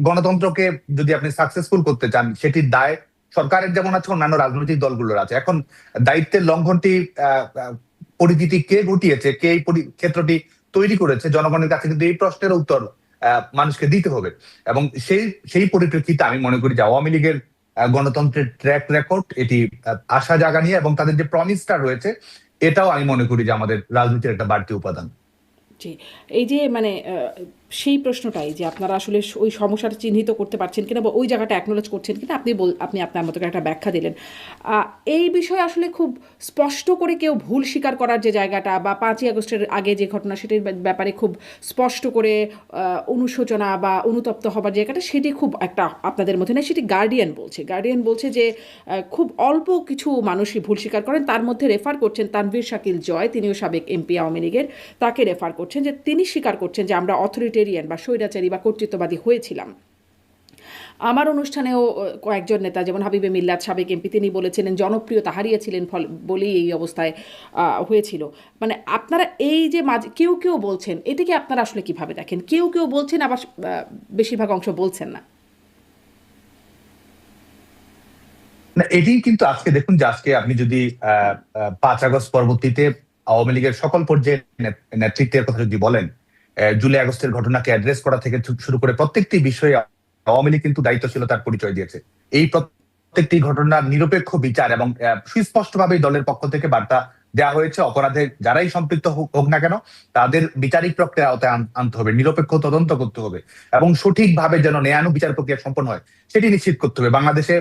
গণতন্ত্রকে যদি আপনি সাকসেসফুল করতে চান সেটির দায় সরকারের যেমন আছে, অন্যান্য রাজনৈতিক দলগুলোর আছে। এখন দায়িত্বের লঙ্ঘনটি পরিচিতি কে ঘটিয়েছে, কে এই ক্ষেত্রটি তৈরি করেছে, জনগণের কাছে কিন্তু এই প্রশ্নের উত্তর মানুষকে দিতে হবে। এবং সেই পরিপ্রেক্ষিতে আমি মনে করি যে আওয়ামী লীগের গণতন্ত্রের ট্র্যাক রেকর্ড এটি আশা জাগানিয়া, এবং তাদের যে প্রমিসটা রয়েছে এটাও আমি মনে করি যে আমাদের রাজনীতির একটা বাড়তি উপাদান। জি, এই যে মানে সেই প্রশ্নটাই যে আপনারা আসলে ওই সমস্যাটা চিহ্নিত করতে পারছেন কিনা বা ওই জায়গাটা অ্যাকনোলেজ করছেন কিনা, আপনি আপনার মতো করে একটা ব্যাখ্যা দিলেন। এই বিষয়ে আসলে খুব স্পষ্ট করে কেউ ভুল স্বীকার করার যে জায়গাটা, বা 5ই আগস্টের আগে যে ঘটনা সেটির ব্যাপারে খুব স্পষ্ট করে অনুশোচনা বা অনুতপ্ত হবার জায়গাটা, সেটি খুব একটা আপনাদের মধ্যে নেই। সেটি গার্ডিয়ান বলছে যে খুব অল্প কিছু মানুষই ভুল স্বীকার করেন। তার মধ্যে রেফার করছেন তানভীর শাকিল জয়, তিনিও সাবেক এমপি আওয়ামী লীগের, তাকে রেফার করছেন যে তিনি স্বীকার করছেন যে আমরা অথরিটেরিয়ান বা স্বৈরাচারী বা কর্তৃত্ববাদী হয়েছিলাম। আমার অনুষ্ঠানেও কয়েকজন নেতা, যেমন হাবিবে মিল্লাত সাবেক এমপি, তিনি বলেছিলেন জনপ্রিয়তা হারিয়েছিলেন বলেই এই অবস্থায় হয়েছিল। মানে আপনারা এই যে কেউ কেউ বলছেন, এটাকে আপনারা আসলে কিভাবে দেখেন? কেউ কেউ বলছেন, আবার বেশিরভাগ অংশ বলছেন না। এটি কিন্তু আজকে দেখুন যে আজকে আপনি যদি 5 আগস্ট পরবর্তীতে আওয়ামী লীগের সকল পর্যায়ের নেতৃত্বের কথা যদি বলেন, জুলাই আগস্টের ঘটনাকে অ্যাড্রেস করা থেকে শুরু করে প্রত্যেকটি বিষয়ে আওয়ামী লীগ কিন্তু দায়িত্বশীলতার পরিচয় দিয়েছে। এই প্রত্যেকটি ঘটনার নিরপেক্ষ বিচার এবং সুস্পষ্টভাবে দলের পক্ষ থেকে বার্তা দেওয়া হয়েছে, অপরাধে যারাই সম্পৃক্ত হোক না কেন তাদের বিচারিক প্রক্রিয়া আওতায় আনতে হবে, নিরপেক্ষ তদন্ত করতে হবে এবং সঠিকভাবে যেন ন্যায়ানুগ বিচার প্রক্রিয়া সম্পন্ন হয় সেটি নিশ্চিত করতে হবে। বাংলাদেশে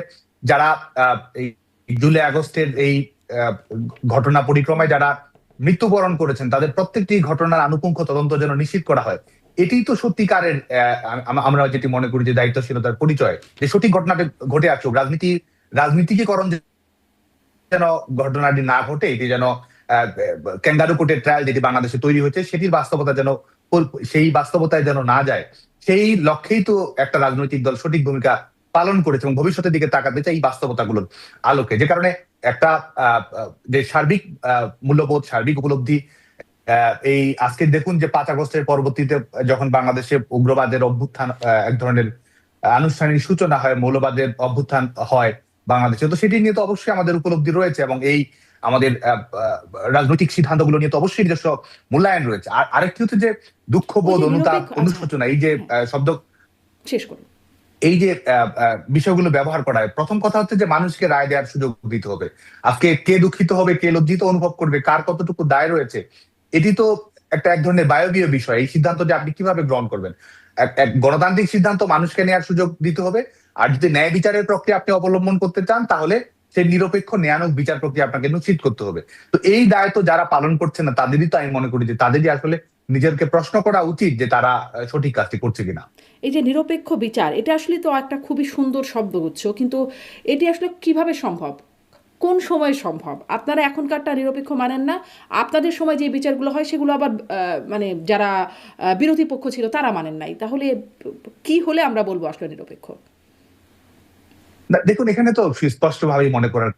যারা এই জুলাই আগস্টের এই ঘটনা পরিক্রমায় যারা মৃত্যুবরণ করেছেন তাদের প্রত্যেকটি ঘটনার আনুপুঙ্খ তদন্ত যেন নিশ্চিত করা হয়, এটি তো সত্যিকারের আমরা যেটি মনে করি যে দায়িত্বশীলতার পরিচয়, যে সঠিক ঘটনাটা ঘটে আসুক। রাজনীতিকরণ যেন ঘটনাটি না ঘটে, এটি যেন ক্যাঙ্গারু কোর্টের ট্রায়াল যেটি বাংলাদেশে তৈরি হয়েছে সেটির বাস্তবতা যেন সেই বাস্তবতায় যেন না যায়, সেই লক্ষ্যেই তো একটা রাজনৈতিক দল সঠিক ভূমিকা পালন করেছে এবং ভবিষ্যতের দিকে তাকাতে চাই এই বাস্তবতাগুলোর আলোকে। যে কারণে একটা যে সার্বিক মূল্যবোধ, সার্বিক উপলব্ধি, এই আজকে দেখুন যে 5 আগস্টের পরবর্তীতে যখন বাংলাদেশে উগ্রবাদের অভ্যুত্থান, এক ধরনের আনুষ্ঠানিক সূচনা হয়, মৌলবাদের অভ্যুত্থান হয় বাংলাদেশে, তো সেটি নিয়ে তো অবশ্যই আমাদের উপলব্ধি রয়েছে এবং এই আমাদের রাজনৈতিক সিদ্ধান্তগুলো নিয়ে তো অবশ্যই নিজস্ব মূল্যায়ন রয়েছে। আর আরেকটি হচ্ছে যে দুঃখবোধ, অনুতাপ, অনুশোচনা, এই যে শব্দ শেষ করুন, এই যে বিষয়গুলো ব্যবহার করা হয়, প্রথম কথা হচ্ছে যে মানুষকে রায় দেওয়ার সুযোগ দিতে হবে। আজকে কে দুঃখিত হবে, কে লজ্জিত অনুভব করবে, কার কতটুকু দায় রয়েছে, এটি তো এক ধরনের বায়বীয় বিষয়। এই সিদ্ধান্তটি আপনি কিভাবে গ্রহণ করবেন? এক গণতান্ত্রিক সিদ্ধান্ত মানুষকে নেওয়ার সুযোগ দিতে হবে। আর যদি ন্যায় বিচারের প্রক্রিয়া আপনি অবলম্বন করতে চান তাহলে সেই নিরপেক্ষ ন্যায়ানুগ বিচার প্রক্রিয়া আপনাকে নিশ্চিত করতে হবে। তো এই দায়িত্ব যারা পালন করছে না তাদেরই তো আমি মনে করি যে তাদেরই আসলে নিজেদেরকে প্রশ্ন করা উচিত যে তারা সঠিক কাজটি করছে কিনা। এই যে নিরপেক্ষ বিচার, এটা আসলে তো একটা খুবই সুন্দর শব্দগুচ্ছ, কিন্তু এটি আসলে কিভাবে সম্ভব, কোন সময় সম্ভব? আপনারা এখনকারটা নিরপেক্ষ মানেন না, আপনাদের সময় যে বিচারগুলো হয় সেগুলো আবার মানে যারা বিরোধী পক্ষ ছিল তারা মানেন নাই। তাহলে কি হলে আমরা বলবো আসলে নিরপেক্ষ? দেখুন এখানে তো সুস্পষ্ট ভাবেই মনে করার,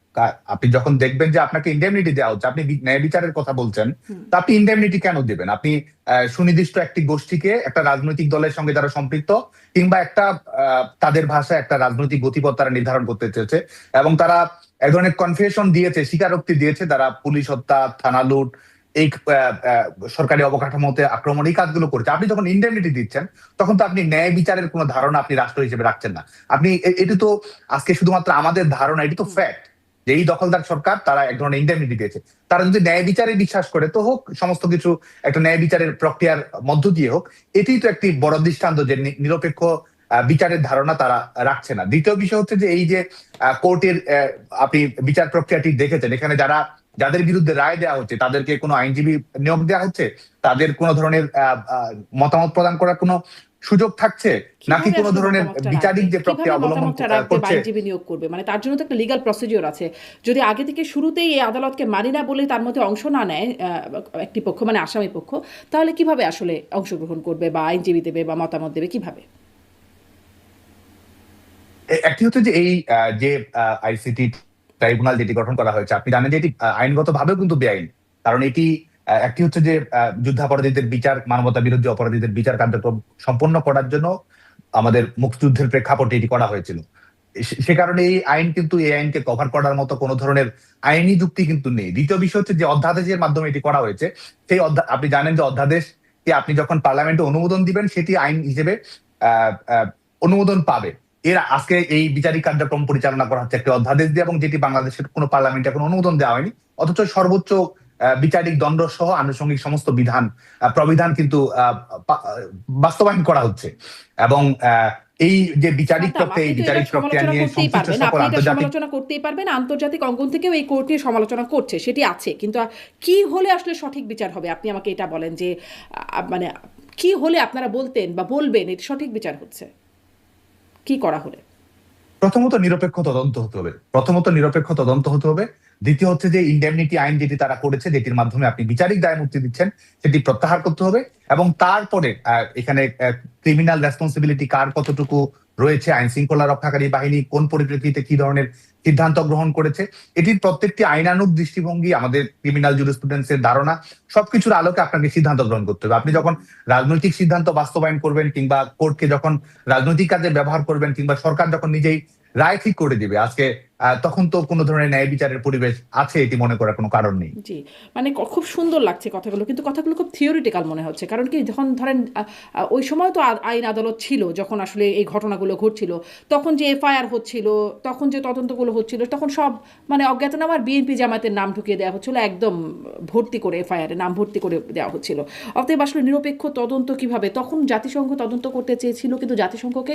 আপনি যখন দেখবেন যে আপনাকে ইন্ডেমনিটি দেওয়া হচ্ছে, আপনি ন্যায় বিচারের কথা বলছেন, তা আপনি ইন্ডেমনিটি কেন দিবেন? আপনি সুনির্দিষ্ট একটি গোষ্ঠীকে, একটা রাজনৈতিক দলের সঙ্গে যারা সম্পৃক্ত কিংবা একটা তাদের ভাষায় একটা রাজনৈতিক গতিপথ তারা নির্ধারণ করতে চেয়েছে এবং তারা এক ধরনের কনফেশন দিয়েছে, স্বীকারোক্তি দিয়েছে, তারা পুলিশ হত্যা, থানা লুট, এই সরকারি অবকাঠামোতে আক্রমণ, এই কাজগুলো করেছে। আপনি যখন ইন্ডেমনিটি দিচ্ছেন তখন তো আপনি ন্যায় বিচারের কোনো ধারণা আপনি রাষ্ট্র হিসেবে রাখছেন না। আপনি এটি তো আজকে শুধুমাত্র আমাদের ধারণা, এটি তো ফ্যাক্ট যে এই দখলদার সরকার তারা এক ধরনের ইন্ডেমনিটি দিয়েছে। তারা যদি ন্যায় বিচারে বিশ্বাস করে তো হোক, সমস্ত কিছু একটা ন্যায় বিচারের প্রক্রিয়ার মধ্য দিয়ে হোক, এটি তো একটি বড় দৃষ্টান্ত যে নিরপেক্ষ বিচারের ধারণা তারা রাখছে না। দ্বিতীয় বিষয় হচ্ছে যে এই যে কোর্টের আপনি বিচার প্রক্রিয়াটি দেখেছেন, এখানে যাদের বিরুদ্ধে রায় দেওয়া হচ্ছে তাদেরকে কোনো আইনজীবী নিয়োগ দেওয়া হচ্ছে, তাদের কোনো ধরনের মতামত প্রদান করার কোনো সুযোগ থাকছে নাকি কোনো ধরনের বিচারিক যে প্রক্রিয়া অবলম্বন করছে আইনজীবী নিয়োগ করবে? মানে তার জন্য তো একটা লিগ্যাল প্রসিডিওর আছে। যদি আগে থেকে শুরুতেই এই আদালতকে মানি না বলে তার মধ্যে অংশ না নেয় একটি পক্ষ, মানে আসামি পক্ষ, তাহলে কিভাবে আসলে অংশগ্রহণ করবে বা আইনজীবী দেবে বা মতামত দেবে কিভাবে? একটি হচ্ছে যে এই যে আইসিটি ট্রাইব্যুনাল যেটি গঠন করা হয়েছে, আপনি জানেন যে এটি আইনগত ভাবেও কিন্তু বেআইন, কারণ এটি একটি হচ্ছে যে যুদ্ধাপরাধীদের বিচার, মানবতা বিরোধী অপরাধীদের বিচার কার্যক্রম সম্পন্ন করার জন্য আমাদের মুক্তিযুদ্ধের প্রেক্ষাপটে এটি করা হয়েছিল। সে কারণে এই আইন কিন্তু এই আইনকে কভার করার মতো কোনো ধরনের আইনি যুক্তি কিন্তু নেই। দ্বিতীয় বিষয় হচ্ছে যে অধ্যাদেশের মাধ্যমে এটি করা হয়েছে, সেই আপনি জানেন যে অধ্যাদেশকে আপনি যখন পার্লামেন্টে অনুমোদন দিবেন সেটি আইন হিসেবে অনুমোদন পাবে। আজকে এই বিচারিক কার্যক্রম পরিচালনা করা হচ্ছে একটি অধ্যাদেশ দিয়ে, এবং যেটি বাংলাদেশের কোনো পার্লামেন্টে এখন অনুমোদন দেওয়া হয়নি, অথচ সর্বোচ্চ বিচারিক দণ্ড সহ আনুষঙ্গিক সমস্ত প্রবিধান কিন্তু বাস্তবায়ন করা হচ্ছে। এবং এই যে বিচারিক প্রক্রিয়া নিয়ে সংশ্লিষ্ট সকল আন্তর্জাতিক সমালোচনা করতেই পারবেন, আন্তর্জাতিক অঙ্গন থেকেও এই কোর্ট নিয়ে সমালোচনা করছে, সেটি আছে, কিন্তু কি হলে আসলে সঠিক বিচার হবে আপনি আমাকে এটা বলেন যে মানে কি হলে আপনারা বলতেন বা বলবেন এটি সঠিক বিচার হচ্ছে, কি করা হলে? প্রথমত নিরপেক্ষ তদন্ত হতে হবে। দ্বিতীয় হচ্ছে যে ইনডেমনিটি আইন যেটি তারা করেছে, যেটির মাধ্যমে আপনি বিচারিক দায় মুক্তি দিচ্ছেন, সেটি প্রত্যাহার করতে হবে। এবং তারপরে এখানে ক্রিমিনাল রেসপন্সিবিলিটি কার কতটুকু রয়েছে, আইন শৃঙ্খলা রক্ষাকারী বাহিনী কোন পরিপ্রেক্ষিতে কি ধরনের সিদ্ধান্ত গ্রহণ করেছে, এটির প্রত্যেকটি আইনানুগ দৃষ্টিভঙ্গি, আমাদের ক্রিমিনাল জুরিসপ্রুডেন্সের ধারণা, সবকিছুর আলোকে আপনাকে সিদ্ধান্ত গ্রহণ করতে হবে। আপনি যখন রাজনৈতিক সিদ্ধান্ত বাস্তবায়ন করবেন, কিংবা কোর্টকে যখন রাজনৈতিক কাজে ব্যবহার করবেন, কিংবা সরকার যখন নিজেই রায় ঠিক করে দিবে আজকে, তখন তো কোনো ধরনের ন্যায় বিচারের পরিবেশ আছে এটি মনে করার কোনো কারণ নেই। জি, মানে খুব সুন্দর লাগছে কথাগুলো, কিন্তু কথাগুলো খুব থিওরিটিক্যাল মনে হচ্ছে। কারণ কি, যখন ধরেন ওই সময় তো আইন আদালত ছিল, যখন আসলে এই ঘটনাগুলো ঘটছিল, তখন যে এফআইআর হচ্ছিল, তখন যে তদন্তগুলো হচ্ছিল, তখন সব মানে অজ্ঞাতনামার বিএনপি জামায়াতের নাম ঢুকিয়ে দেওয়া হচ্ছিল, একদম ভর্তি করে এফআইআর নাম ভর্তি করে দেওয়া হচ্ছিল। অতএব আসলে নিরপেক্ষ তদন্ত কিভাবে? তখন জাতিসংঘ তদন্ত করতে চেয়েছিল, কিন্তু জাতিসংঘকে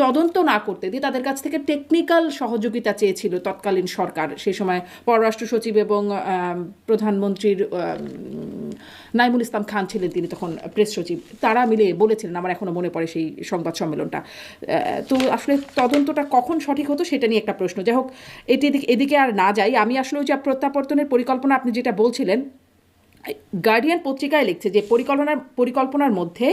তদন্ত না করতে দিয়ে তাদের কাছ থেকে টেকনিক্যাল সহযোগিতা চেয়েছিল তৎকালীন সরকার। সেই সময় পররাষ্ট্র সচিব এবং প্রধানমন্ত্রীর নাইমুল ইসলাম খান ছিলেন, তিনি তখন প্রেস সচিব, তারা মিলে বলেছিলেন, আমার এখনো মনে পড়ে সেই সংবাদ সম্মেলনটা। তো আসলে তদন্তটা কখন সঠিক হতো সেটা নিয়ে একটা প্রশ্ন। যাই হোক, এদিকে আর না যাই, আমি আসলে ওই যে প্রত্যাবর্তনের পরিকল্পনা আপনি যেটা বলছিলেন, গার্ডিয়ান পত্রিকায় লিখছে যে পরিকল্পনার মধ্যে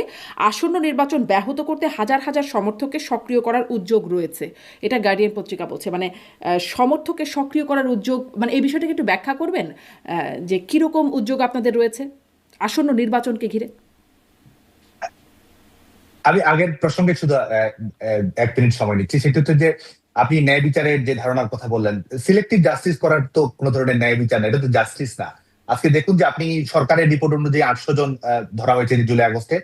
আসন্ন নির্বাচন ব্যাহত করতে হাজার হাজার সমর্থককে সক্রিয় করার উদ্যোগ রয়েছে। এটা গার্ডিয়ান পত্রিকা বলছে, মানে সমর্থককে সক্রিয় করার উদ্যোগ, মানে এই বিষয়টাকে একটু ব্যাখ্যা করবেন যে কিরকম উদ্যোগ আপনাদের রয়েছে আসন্ন নির্বাচনকে ঘিরে? আমি আগের প্রসঙ্গে শুধু 1 মিনিট সময় নিচ্ছি। সেটা হচ্ছে যে আপনি ন্যায় বিচারের যে ধারণার কথা বললেন, সিলেক্টিভ জাস্টিস করার তো কোনো ধরনের ন্যায় বিচার না, এটা তো জাস্টিস না। আজকে দেখুন যে আপনি সরকারের রিপোর্ট অনুযায়ী 800 জন ধরা হয়েছে জুলাই আগস্টে,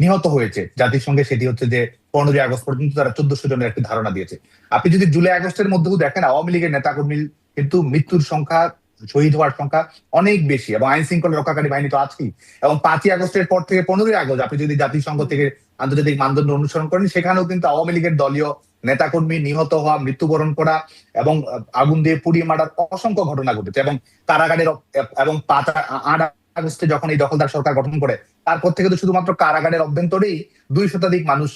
নিহত হয়েছে জাতিসংঘে সেটি হচ্ছে যে 15 আগস্ট পর্যন্ত তারা 1400 জনের একটি ধারণা দিয়েছে। আপনি যদি জুলাই আগস্টের মধ্যেও দেখেন, আওয়ামী লীগের নেতাকর্মী কিন্তু মৃত্যুর সংখ্যা, শহীদ হওয়ার সংখ্যা অনেক বেশি, এবং আইন শৃঙ্খলা রক্ষাকারী বাহিনী তো আছেই। এবং 5 আগস্টের পর থেকে 15 আগস্ট আপনি যদি জাতিসংঘ থেকে আন্তর্জাতিক মানদণ্ড অনুসরণ করেন, সেখানেও কিন্তু আওয়ামী লীগের দলীয় নেতাকর্মী নিহত হওয়া, মৃত্যুবরণ করা এবং আগুন দিয়ে পুড়িয়ে মারার অসংখ্য ঘটনা ঘটেছে। এবং কারাগারের এবং 8 আগস্টে যখন এই দখলদার সরকার গঠন করে, তারপর থেকে তো শুধুমাত্র কারাগারের অভ্যন্তরেই 200 শতাধিক মানুষ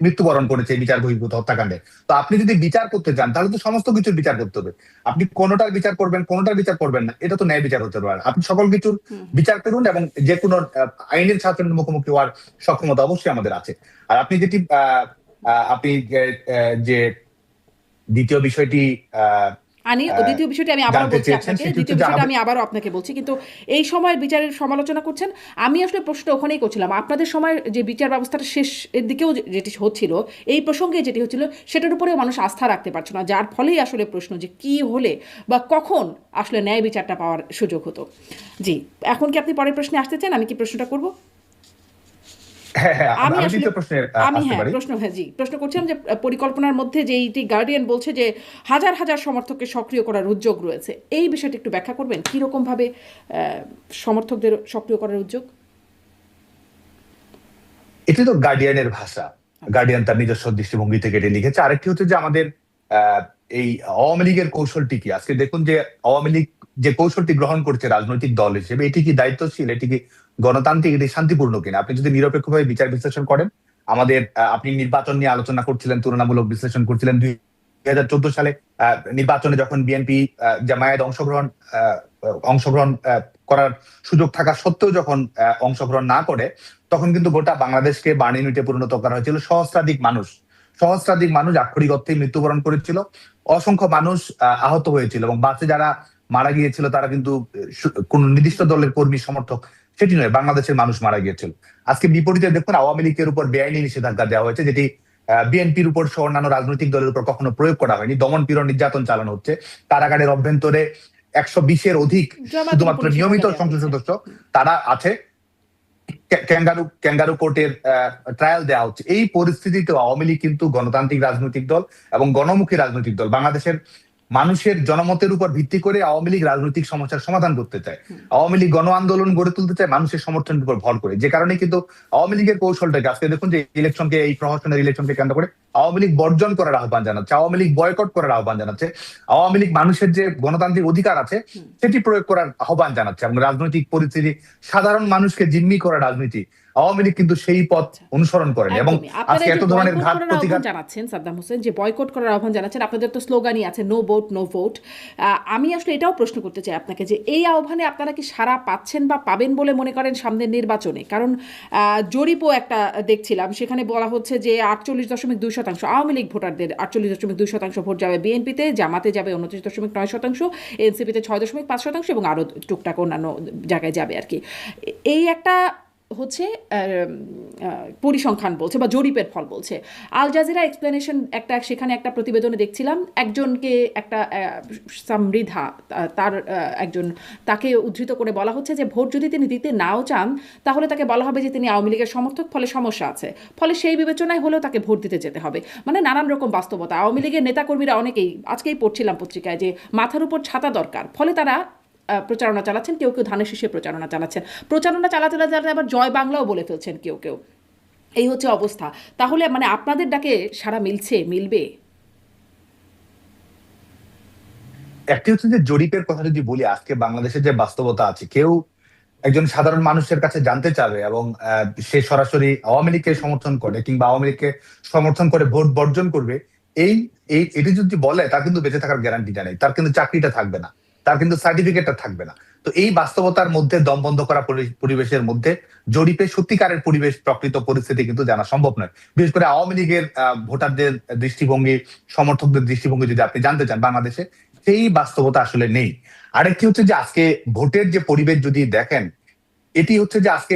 মৃত্যুবরণ করেছে বিচার বহির্ভূত হত্যাকাণ্ডে। তো আপনি যদি বিচার করতে চান, তাহলে তো সমস্ত কিছুর বিচার করতে হবে। আপনি কোনোটার বিচার করবেন, কোনোটার বিচার করবেন না, এটা তো ন্যায় বিচার হতে পারে। আপনি সকল কিছুর বিচার করুন, এবং যে কোনো আইনের শাসনের মুখোমুখি হওয়ার সক্ষমতা অবশ্যই আমাদের আছে। আর আপনি যেটি যে দ্বিতীয় বিষয়টি দ্বিতীয় বিষয়টি আমি আবারও বলছি আপনাকে, দ্বিতীয় বিষয়টা আমি আবারও আপনাকে বলছি, কিন্তু এই সময়ের বিচারের সমালোচনা করছেন। আমি আসলে প্রশ্নটা ওখানেই করছিলাম, আপনাদের সময় যে বিচার ব্যবস্থাটা শেষের দিকেও যেটি হচ্ছিল, এই প্রসঙ্গে যেটি হচ্ছিল, সেটার উপরেও মানুষ আস্থা রাখতে পারছে না, যার ফলেই আসলে প্রশ্ন যে কি হলে বা কখন আসলে ন্যায় বিচারটা পাওয়ার সুযোগ হতো। জি, এখন কি আপনি পরের প্রশ্নে আসতে চান? আমি কি প্রশ্নটা করব? প্রশ্ন করছিলাম যে পরিকল্পনার মধ্যে যে এইটি গার্ডিয়ান বলছে যে হাজার হাজার সমর্থককে সক্রিয় করার উদ্যোগ রয়েছে, এই বিষয়টা একটু ব্যাখ্যা করবেন, কিরকম ভাবে সমর্থকদের সক্রিয় করার উদ্যোগ? এটি তো গার্ডিয়ানের ভাষা, গার্ডিয়ান তার নিজস্ব দৃষ্টিভঙ্গি থেকে এটি লিখেছে। আরেকটি হচ্ছে যে আমাদের এই আওয়ামী লীগের কৌশলটি কি। আজকে দেখুন যে আওয়ামী লীগ যে কৌশলটি গ্রহণ করছে রাজনৈতিক দল হিসেবে, এটি কি দায়িত্বশীল, এটি কি গণতান্ত্রিক, এটি শান্তিপূর্ণ কিনা? আপনি যদি নিরপেক্ষভাবে বিচার বিশ্লেষণ করেন, আপনি নির্বাচন নিয়ে আলোচনা করছিলেন, তুলনামূলক বিশ্লেষণ করছিলেন। 2014 সালে নির্বাচনে যখন বিএনপি জামায়াত অংশগ্রহণ করার সুযোগ থাকা সত্ত্বেও যখন অংশগ্রহণ না করে, তখন কিন্তু গোটা বাংলাদেশকে বার্ন ইউনিটে পরিণত করা হয়েছিল। সহস্রাধিক মানুষ আক্ষরিক অর্থে মৃত্যুবরণ করেছিল, অসংখ্য মানুষ আহত হয়েছিল, এবং বাসে যারা মারা গিয়েছিল তারা কিন্তু কোন নির্দিষ্ট দলের কর্মী সমর্থক সেটি নয়, বাংলাদেশের মানুষ মারা গিয়েছিল। আজকে বিপরীতে দেখুন আওয়ামী লীগের উপর বেআইনি নিষেধাজ্ঞা দেওয়া হয়েছে, যেটি বিএনপির উপর সহ অন্যান্য রাজনৈতিক দলের উপর কখনো প্রয়োগ করা হয়নি। দমন পীড়ন নির্যাতন চালানো হচ্ছে। কারাগারের অভ্যন্তরে 120-এর অধিক শুধুমাত্র নিয়মিত সংসদ সদস্য তারা আছে। ক্যাঙ্গারু কোর্টের ট্রায়াল দেওয়া হচ্ছে। এই পরিস্থিতিতে আওয়ামী লীগ কিন্তু গণতান্ত্রিক রাজনৈতিক দল এবং গণমুখী রাজনৈতিক দল। বাংলাদেশের মানুষের জনমতের উপর ভিত্তি করে আওয়ামী লীগ রাজনৈতিক সমস্যার সমাধান করতে চায়। আওয়ামী লীগ গণ আন্দোলন গড়ে তুলতে চায় মানুষের সমর্থনের উপর ভর করে। যে কারণে কিন্তু আওয়ামী লীগের কৌশলটাকে আজকে দেখুন যে ইলেকশনকে, এই প্রহসনের ইলেকশনকে কেন্দ্র করে আওয়ামী লীগ বর্জন করার আহ্বান জানাচ্ছে, আওয়ামী লীগ বয়কট করার আহ্বান জানাচ্ছে, আওয়ামী লীগ মানুষের যে গণতান্ত্রিক অধিকার আছে সেটি প্রয়োগ করার আহ্বান জানাচ্ছে এবং রাজনৈতিক পরিস্থিতি, সাধারণ মানুষকে জিম্মি করার রাজনীতি আওয়ামী লীগ কিন্তু সেই পথ অনুসরণ করেন। এবং আজকে এত ধরনের ঘাত প্রতিঘাত জানাচ্ছেন সাদ্দাম হোসেন, যে বয়কট করার আহ্বান জানাচ্ছেন, আপনাদের তো স্লোগানই আছে নো ভোট নো ভোট। আমি আসলে এটাও প্রশ্ন করতে চাই আপনাকে যে এই আহ্বানে আপনারা কি সাড়া পাচ্ছেন বা পাবেন বলে মনে করেন সামনের নির্বাচনে? কারণ জরিপও একটা দেখছিলাম, সেখানে বলা হচ্ছে যে 48.2% আওয়ামী লীগ ভোটারদের 48.2% ভোট যাবে বিএনপিতে, জামাতে যাবে 29.9%, এনসিপিতে 6.5% এবং আরো টুকটাক অন্যান্য জায়গায় যাবে আর কি। এই একটা হচ্ছে পরিসংখ্যান বলছে বা জরিপের ফল বলছে। আল জাজিরা এক্সপ্লেনেশন সেখানে একটা প্রতিবেদনে দেখছিলাম, একজনকে একটা সমৃদ্ধা তার একজন, তাকে উদ্ধৃত করে বলা হচ্ছে যে ভোট যদি তিনি দিতে নাও চান তাহলে তাকে বলা হবে যে তিনি আওয়ামী লীগের সমর্থক, ফলে সমস্যা আছে, ফলে সেই বিবেচনায় হলেও তাকে ভোট দিতে যেতে হবে। মানে নানান রকম বাস্তবতা। আওয়ামী লীগের নেতাকর্মীরা অনেকেই, আজকেই পড়ছিলাম পত্রিকায়, যে মাথার উপর ছাতা দরকার, ফলে তারা প্রচারণা চালাচ্ছেন, কেউ কেউ ধানের শীষে প্রচারণা চালাচ্ছেন, প্রচারণা চালাতে চালাতে আবার জয় বাংলাও বলে ফেলছেন কেউ কেউ। এই হচ্ছে অবস্থা। তাহলে মানে আপনাদের ডাকে সারা মিলবে? একটি হচ্ছে যে জরিপের কথা যদি বলি, আজকে বাংলাদেশের যে বাস্তবতা আছে, কেউ একজন সাধারণ মানুষের কাছে জানতে চাবে এবং সে সরাসরি আওয়ামী লীগকে সমর্থন করে কিংবা আওয়ামী লীগকে সমর্থন করে ভোট বর্জন করবে, এটি যদি বলে তার কিন্তু বেঁচে থাকার গ্যারান্টিটা নেই, তার কিন্তু চাকরিটা থাকবে না, তার কিন্তু সার্টিফিকেটটা থাকবে না। তো এই বাস্তবতার মধ্যে দম বন্ধ করা পরিবেশের মধ্যে জরিপে সত্যিকারের পরিবেশ, প্রকৃত পরিস্থিতি কিন্তু জানা সম্ভব নয়। বিশেষ করে আওয়ামী লীগের ভোটারদের দৃষ্টিভঙ্গি, সমর্থকদের দৃষ্টিভঙ্গি যদি আপনি জানতে চান বাংলাদেশে, সেই বাস্তবতা আসলে নেই। আরেকটি হচ্ছে যে আজকে ভোটের যে পরিবেশ যদি দেখেন, এটি হচ্ছে যে আজকে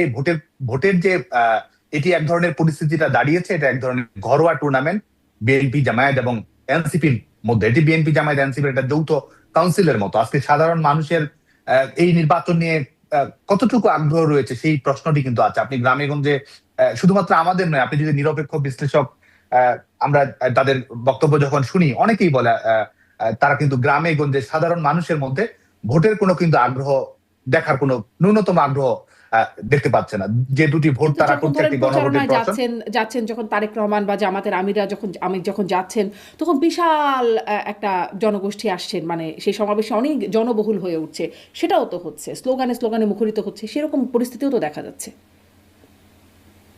ভোটের যে এটি এক ধরনের পরিস্থিতিটা দাঁড়িয়েছে, এটা এক ধরনের ঘরোয়া টুর্নামেন্ট বিএনপি জামায়াত এবং এনসিপির মধ্যে। এটি বিএনপি জামায়াত এনসিপির একটা যৌথ কাউন্সিলের মতো। আজকে সাধারণ মানুষের এই নির্বাচন নিয়ে কতটুকু আগ্রহ রয়েছে সেই প্রশ্নটি কিন্তু আছে। আপনি গ্রামে গঞ্জে, শুধুমাত্র আমাদের নয়, আপনি যদি নিরপেক্ষ বিশ্লেষক, আমরা তাদের বক্তব্য যখন শুনি, অনেকেই বলে তারা কিন্তু গ্রামে গঞ্জে সাধারণ মানুষের মধ্যে ভোটের কোনো কিন্তু আগ্রহ দেখার কোনো ন্যূনতম আগ্রহ দেখতে পাচ্ছে না। যে দুটি ভোট তারা করছে, একটি গণভোটের যাচ্ছেন যখন তারেক রহমান বা জামাতের আমিরা যখন যাচ্ছেন, তখন বিশাল একটা জনগোষ্ঠী আসছেন, মানে সেই সমাবেশে অনেক জনবহুল হয়ে উঠছে, সেটাও তো হচ্ছে, স্লোগানে মুখরিত হচ্ছে, সেরকম পরিস্থিতিও তো দেখা যাচ্ছে।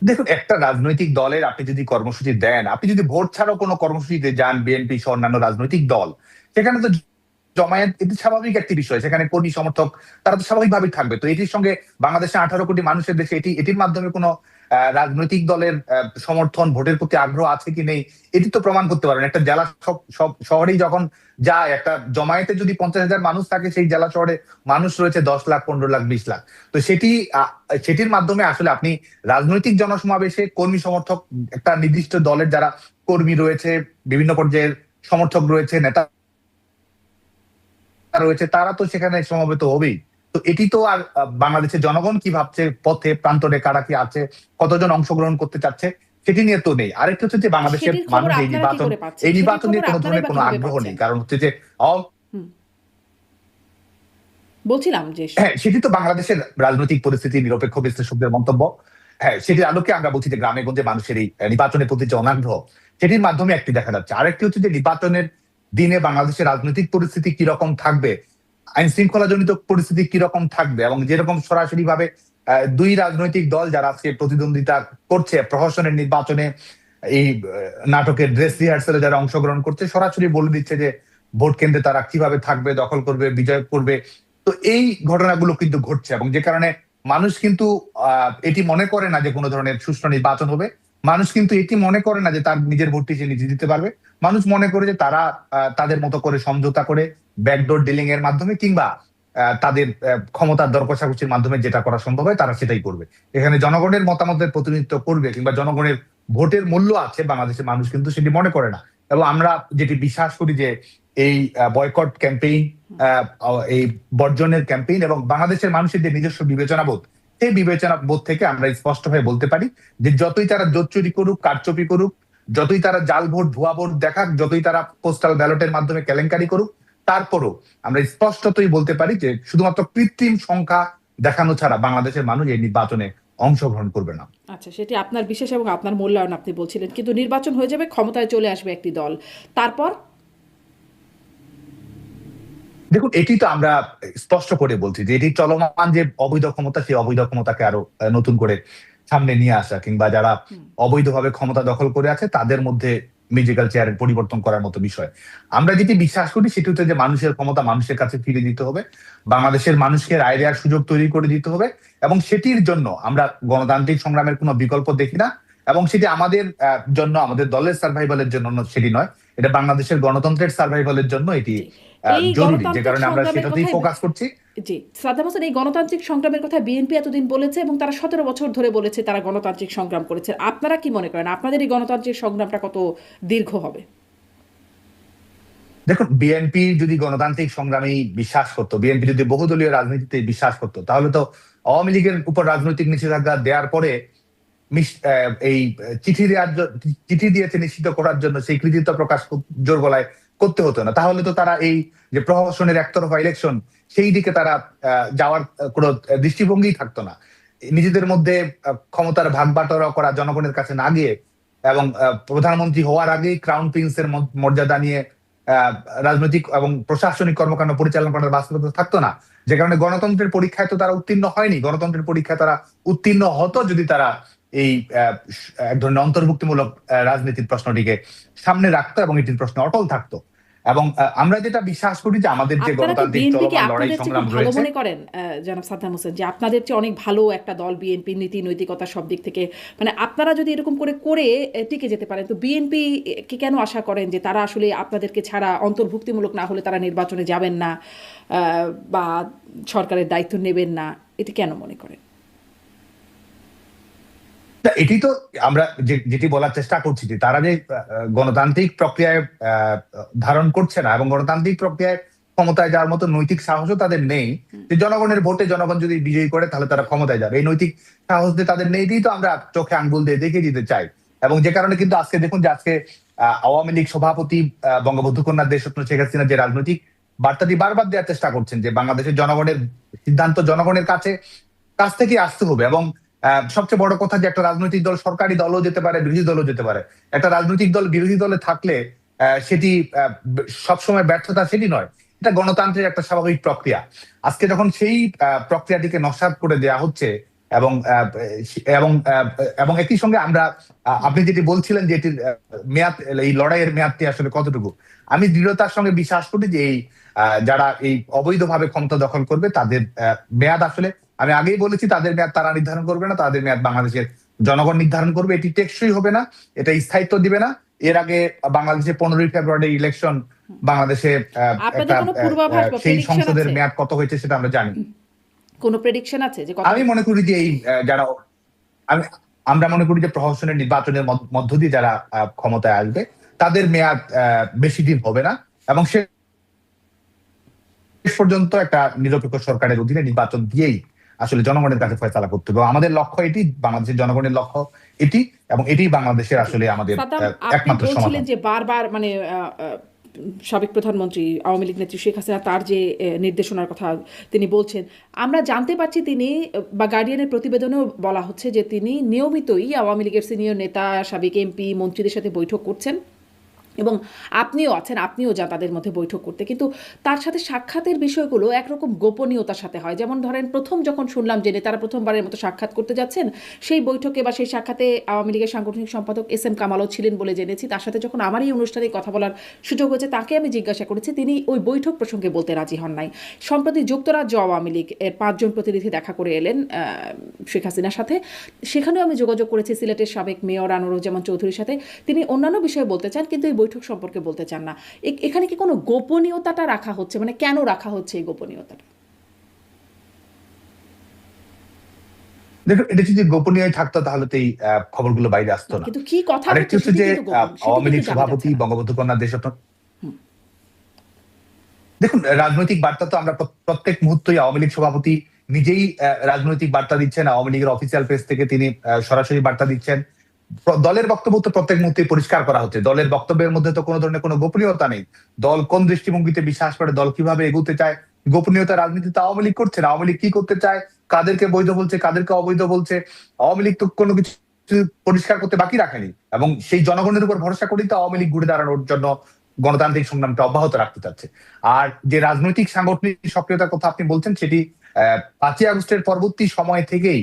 দেখুন, একটা রাজনৈতিক দলের আপনি যদি কর্মসূচি দেন, আপনি যদি ভোট ছাড়াও কোনো কর্মসূচিতে যান, বিএনপি সহ অন্যান্য রাজনৈতিক দল, সেখানে তো জমায়েত, এটি স্বাভাবিক একটি বিষয়, সেখানে কর্মী সমর্থক তারা তো স্বাভাবিকভাবেই থাকবে। তো এটির সঙ্গে বাংলাদেশে 18 কোটি মানুষের দেশে এটির মাধ্যমে কোনো রাজনৈতিক দলের সমর্থন, ভোটের প্রতি আগ্রহ আছে কি নেই, এটি তো প্রমাণ করতে পারবেন। একটা জেলা সব শহরেই যখন যায়, একটা জমায়েতে যদি 50,000 মানুষ থাকে, সেই জেলা শহরে মানুষ রয়েছে 10 লাখ, 15 লাখ, 20 লাখ। তো সেটির মাধ্যমে আসলে আপনি রাজনৈতিক জনসমাবেশে কর্মী সমর্থক, একটা নির্দিষ্ট দলের যারা কর্মী রয়েছে, বিভিন্ন পর্যায়ের সমর্থক রয়েছে, নেতা রয়েছে, তারা তো সেখানে সমবেত হবেই। তো এটি তো আর বাংলাদেশের জনগণ কি ভাবছে, পথে প্রান্তরে কারা কি আছে, কতজন অংশগ্রহণ করতে চাচ্ছে, সেটি নিয়ে তো নেই। আরেকটা হচ্ছে যে বাংলাদেশের মানুষ এই নির্বাচন নিয়ে কোনো ধরনের কোনো আগ্রহ নেই। কারণ হচ্ছে যে বলছিলাম যে হ্যাঁ, সেটি তো বাংলাদেশের রাজনৈতিক পরিস্থিতি, নিরপেক্ষ বিশ্লেষকদের মন্তব্য, হ্যাঁ, সেটির আলোকে আমরা বলছি যে গ্রামে গঞ্জে মানুষের এই নির্বাচনের প্রতি যে অনাগ্রহ, সেটির মাধ্যমে একটি দেখা যাচ্ছে। আরেকটি হচ্ছে যে নির্বাচনের দিনে বাংলাদেশের রাজনৈতিক পরিস্থিতি কিরকম থাকবে, আইন শৃঙ্খলা জনিত পরিস্থিতি কিরকম থাকবে, এবং যেরকম সরাসরি ভাবে দুই রাজনৈতিক দল যারা আজকে প্রতিদ্বন্দ্বিতা করছে প্রহসনের নির্বাচনে, এই নাটকের ড্রেস রিহার্সালে যারা অংশগ্রহণ করছে, সরাসরি বলে দিচ্ছে যে ভোট কেন্দ্রে তারা কিভাবে থাকবে, দখল করবে, বিজয় করবে। তো এই ঘটনাগুলো কিন্তু ঘটছে, এবং যে কারণে মানুষ কিন্তু এটি মনে করে না যে কোনো ধরনের সুষ্ঠু নির্বাচন হবে। মানুষ কিন্তু এটি মনে করে না যে তার নিজের ভোটটি সে নিজে দিতে পারবে। মানুষ মনে করে যে তারা তাদের মতো করে সমঝোতা করে ব্যাকডোর ডিলিং এর মাধ্যমে কিংবা তাদের ক্ষমতার দর কষাকষির মাধ্যমে যেটা করা সম্ভব হয় তারা সেটাই করবে। এখানে জনগণের মতামতের প্রতিনিধিত্ব করবে কিংবা জনগণের ভোটের মূল্য আছে বাংলাদেশের মানুষ কিন্তু সেটি মনে করে না। এবং আমরা যেটি বিশ্বাস করি যে এই বয়কট ক্যাম্পেইন, এই বর্জনের ক্যাম্পেইন এবং বাংলাদেশের মানুষের যে নিজস্ব বিবেচনাবোধ, সেই বিবেচনাবোধ থেকে আমরা স্পষ্টভাবে বলতে পারি যে যতই তারা জোট চুরি করুক, কারচুপি করুক, যতই তারা জাল ভোট ভুয়া ভোট দেখাক, যতই তারা পোস্টাল ব্যালটের মাধ্যমে কেলেঙ্কারি করুক, তারপরও আমরা স্পষ্টতই বলতে পারি যে শুধুমাত্র কৃত্রিম সংখ্যা দেখানো ছাড়া বাংলাদেশের মানুষ এই নির্বাচনে অংশগ্রহণ করবে না। আচ্ছা, সেটি আপনার বিশ্বাস এবং আপনার মূল্যায়ন আপনি বলছিলেন, কিন্তু নির্বাচন হয়ে যাবে, ক্ষমতায় চলে আসবে একটি দল, তারপর? দেখুন, এটি তো আমরা স্পষ্ট করে বলছি যে এটি চলমান যে অবৈধ ক্ষমতা, সেই অবৈধ ক্ষমতাকে আরো নতুন করে সামনে নিয়ে আসা কিংবা যারা অবৈধভাবে ক্ষমতা দখল করে আছে তাদের মধ্যে মিউজিক্যাল চেয়ারের পরিবর্তন করার মতো বিষয়। আমরা যেটি বিশ্বাস করি সেটি হচ্ছে যে মানুষের ক্ষমতা মানুষের কাছে ফিরে দিতে হবে, বাংলাদেশের মানুষকে রায় দেওয়ার সুযোগ তৈরি করে দিতে হবে এবং সেটির জন্য আমরা গণতান্ত্রিক সংগ্রামের কোনো বিকল্প দেখি না। এবং সেটি আমাদের জন্য, আমাদের দলের সার্ভাইভালের জন্য সেটি নয়, এটা বাংলাদেশের গণতন্ত্রের সার্ভাইভালের জন্য এটি এই জরুরি, যে গণতান্ত্রিক কারণে আমরা সংগ্রামের সেটাতেই কথাই, ফোকাস করছি। জি সাদ্দাম হোসেন, এই গণতান্ত্রিক সংগ্রামের কথা বিএনপি এতদিন বলেছে এবং তারা 17 বছর ধরে বলেছে তারা গণতান্ত্রিক সংগ্রাম করেছে। আপনারা কি মনে করেন আপনাদের এই গণতান্ত্রিক সংগ্রামটা কত দীর্ঘ হবে? দেখুন, বিএনপি যদি গণতান্ত্রিক সংগ্রামে বিশ্বাস করতো, বিএনপি যদি বহুদলীয় রাজনীতিতে বিশ্বাস করতো, তাহলে তো আওয়ামী লীগের উপর রাজনৈতিক নিষেধাজ্ঞা দেওয়ার পরে এই চিঠি দিয়েছে নিশ্চিত করার জন্য সেই কৃতিত্ব প্রকাশ জোর গলায় করতে হতো না। তাহলে তো তারা এই যে প্রহসনের একতরফা ইলেকশন, সেই দিকে তারা যাওয়ার কোনো দৃষ্টিভঙ্গি থাকতো না। নিজেদের মধ্যে ক্ষমতার ভাগ বাটোয়ারা করা জনগণের কাছে না গিয়ে এবং প্রধানমন্ত্রী হওয়ার আগেই ক্রাউন প্রিন্সের মর্যাদা নিয়ে রাজনৈতিক এবং প্রশাসনিক কর্মকাণ্ড পরিচালনা করার বাস্তবতা থাকতো না। যে কারণে গণতন্ত্রের পরীক্ষায় তো তারা উত্তীর্ণ হয়নি। গণতন্ত্রের পরীক্ষায় তারা উত্তীর্ণ হতো যদি তারা এই এক ধরনের অন্তর্ভুক্তিমূলক রাজনীতির প্রশ্নটিকে সামনে রাখতো এবং এটির প্রশ্ন অটল থাকতো। এবং আমরা যেটা বিশ্বাস করি যে আমাদের যে গণতান্ত্রিক চলমান লড়াই সংগ্রাম ভালো রয়েছে, মনে করেন জনাব সাদ্দাম হোসেন যে আপনাদের চেয়ে অনেক ভালো একটা দল বিএনপি, নীতি নৈতিকতা সব দিক থেকে, মানে আপনারা যদি এরকম করে করে টিকে যেতে পারেন, তো বিএনপি কে কেন আশা করেন যে তারা আসলে আপনাদেরকে ছাড়া অন্তর্ভুক্তিমূলক না হলে তারা নির্বাচনে যাবেন না বা সরকারের দায়িত্ব নেবেন না, এটি কেন মনে করেন? এটি তো আমরা যেটি বলার চেষ্টা করছি যে তারা যে গণতান্ত্রিক প্রক্রিয়ায় ধারণ করছে না এবং গণতান্ত্রিক প্রক্রিয়ায় ক্ষমতায় যাওয়ার মতো নৈতিক সাহসও তাদের নেই। যে জনগণের ভোটে জনগণ যদি বিজয়ী করে তাহলে তারা ক্ষমতায় যাবে, এই নৈতিক সাহস দিয়ে তাদের নেই, তো আমরা চোখে আঙ্গুল দিয়ে দেখিয়ে দিতে চাই। এবং যে কারণে কিন্তু আজকে দেখুন যে আজকে আওয়ামী লীগ সভাপতি বঙ্গবন্ধু কন্যা দেশরত্ন শেখ হাসিনা যে রাজনৈতিক বার্তাটি বারবার দেওয়ার চেষ্টা করছেন যে বাংলাদেশের জনগণের সিদ্ধান্ত জনগণের কাছ থেকে আসতে হবে। এবং সবচেয়ে বড় কথা যে একটা রাজনৈতিক দল সরকারি দলও যেতে পারে, বিরোধী দলও যেতে পারে। একটা রাজনৈতিক দল বিরোধী দলে থাকলে সেটি সবসময় ব্যর্থতা সেটি নয়, এটা গণতন্ত্রের একটা স্বাভাবিক প্রক্রিয়া। আজকে যখন সেই প্রক্রিয়াটিকে নস্যাৎ করে দেওয়া হচ্ছে এবং এবং এবং একই সঙ্গে আমরা আপনি যেটি বলছিলেন যে এটির মেয়াদ, এই লড়াইয়ের মেয়াদটি আসলে কতটুকু, আমি দৃঢ়তার সঙ্গে বিশ্বাস করি যে এই যারা এই অবৈধভাবে ক্ষমতা দখল করবে তাদের মেয়াদ আসলে, আমি আগেই বলেছি, তাদের মেয়াদ তারা নির্ধারণ করবে না, তাদের মেয়াদ বাংলাদেশের জনগণ নির্ধারণ করবে। এটি টেকসই হবে না, এটা স্থায়িত্ব দিবে না। এর আগে বাংলাদেশে 15ই ফেব্রুয়ারি ইলেকশন, বাংলাদেশে সেই সংসদের মেয়াদ কত হয়েছে সেটা আমরা জানি। কোনো প্রেডিকশন আছে যে আমি মনে করি যে এই যারা আমরা মনে করি যে প্রহসনের নির্বাচনের মধ্য দিয়ে যারা ক্ষমতায় আসবে তাদের মেয়াদ বেশি দিন হবে না এবং শেষ পর্যন্ত একটা নিরপেক্ষ সরকারের অধীনে নির্বাচন দিয়েই আসলে জনগণের কাছে ফয়সালা করতে হবে। আমাদের লক্ষ্য এটি, বাংলাদেশের জনগণের লক্ষ্য এটি, এবং এটি বাংলাদেশের আসলে আমাদের একমাত্র সমাধান। যে বারবার মানে সাবেক প্রধানমন্ত্রী আওয়ামী লীগ নেত্রী শেখ হাসিনা তার যে নির্দেশনার কথা তিনি বলছেন, আমরা জানতে পারছি তিনি বা গার্ডিয়ানের প্রতিবেদনেও বলা হচ্ছে যে তিনি নিয়মিতই আওয়ামী লীগের সিনিয়র নেতা, সাবেক এমপি, মন্ত্রীদের সাথে বৈঠক করছেন এবং আপনিও আছেন, আপনিও যান তাদের মধ্যে বৈঠক করতে, কিন্তু তার সাথে সাক্ষাতের বিষয়গুলো একরকম গোপনীয়তার সাথে হয়। যেমন ধরেন প্রথম যখন শুনলাম যে নেতারা প্রথমবারের মতো সাক্ষাৎ করতে যাচ্ছেন, সেই বৈঠকে বা সেই সাক্ষাতে আওয়ামী লীগের সাংগঠনিক সম্পাদক SM কামালও ছিলেন বলে জেনেছি। তার সাথে যখন আমার এই অনুষ্ঠানে কথা বলার সুযোগ হয়েছে, তাকে আমি জিজ্ঞাসা করেছি, তিনি ওই বৈঠক প্রসঙ্গে বলতে রাজি হন নাই। সম্প্রতি যুক্তরাজ্য আওয়ামী লীগ এর 5 জন প্রতিনিধি দেখা করে এলেন শেখ হাসিনার সাথে। সেখানেও আমি যোগাযোগ করেছি সিলেটের সাবেক মেয়র আনোয়ারুজ্জামান চৌধুরীর সাথে। তিনি অন্যান্য বিষয়ে বলতে চান, কিন্তু এই বৈঠক সম্পর্কে বলতে চান না। এখানে কি কোনো গোপনীয়তাটা রাখা হচ্ছে? মানে কেন রাখা হচ্ছে এই গোপনীয়তাটা? দেখুন, এটা যদি গোপনীয় থাকতো তাহলে তো এই খবরগুলো বাইরে আসতো না। কিন্তু কি কথা আরেকটি হচ্ছে হচ্ছে সেটি যে কিন্তু গোপন, সেটি আওয়ামী লীগ কিন্তু জানা সভাপতি যাচ্ছে না। বঙ্গবন্ধু কন্যা দেশরত্ন, হুম। দেখুন রাজনৈতিক বার্তা তো আমরা প্রত্যেক মুহূর্তেই আওয়ামী লীগ সভাপতি নিজেই রাজনৈতিক বার্তা দিচ্ছেন, আওয়ামী লীগের অফিসিয়াল পেজ থেকে তিনি সরাসরি বার্তা দিচ্ছেন। দলের বক্তব্য তো প্রত্যেক মুহূর্তে পরিষ্কার করা হচ্ছে, দলের বক্তব্যের মধ্যে তো কোনো ধরনের কোনো গোপনীয়তা নেই। দল কোন দৃষ্টিভঙ্গিতে বিশ্বাস করে, দল কিভাবে এগোতে চায়, গোপনীয়তা রাজনীতি তো আওয়ামী লীগ করছে না। আওয়ামী লীগ কি করতে চায়, কাদেরকে বৈধ বলছে, কাদেরকে অবৈধ বলছে, আওয়ামী লীগ তো কোনো কিছু পরিষ্কার করতে বাকি রাখেনি। এবং সেই জনগণের উপর ভরসা করেই তো আওয়ামী লীগ ঘুরে দাঁড়ানোর জন্য গণতান্ত্রিক সংগ্রামকে অব্যাহত রাখতে চাচ্ছে। আর যে রাজনৈতিক সাংগঠনিক সক্রিয়তার কথা আপনি বলছেন, সেটি 5ই আগস্টের পরবর্তী সময় থেকেই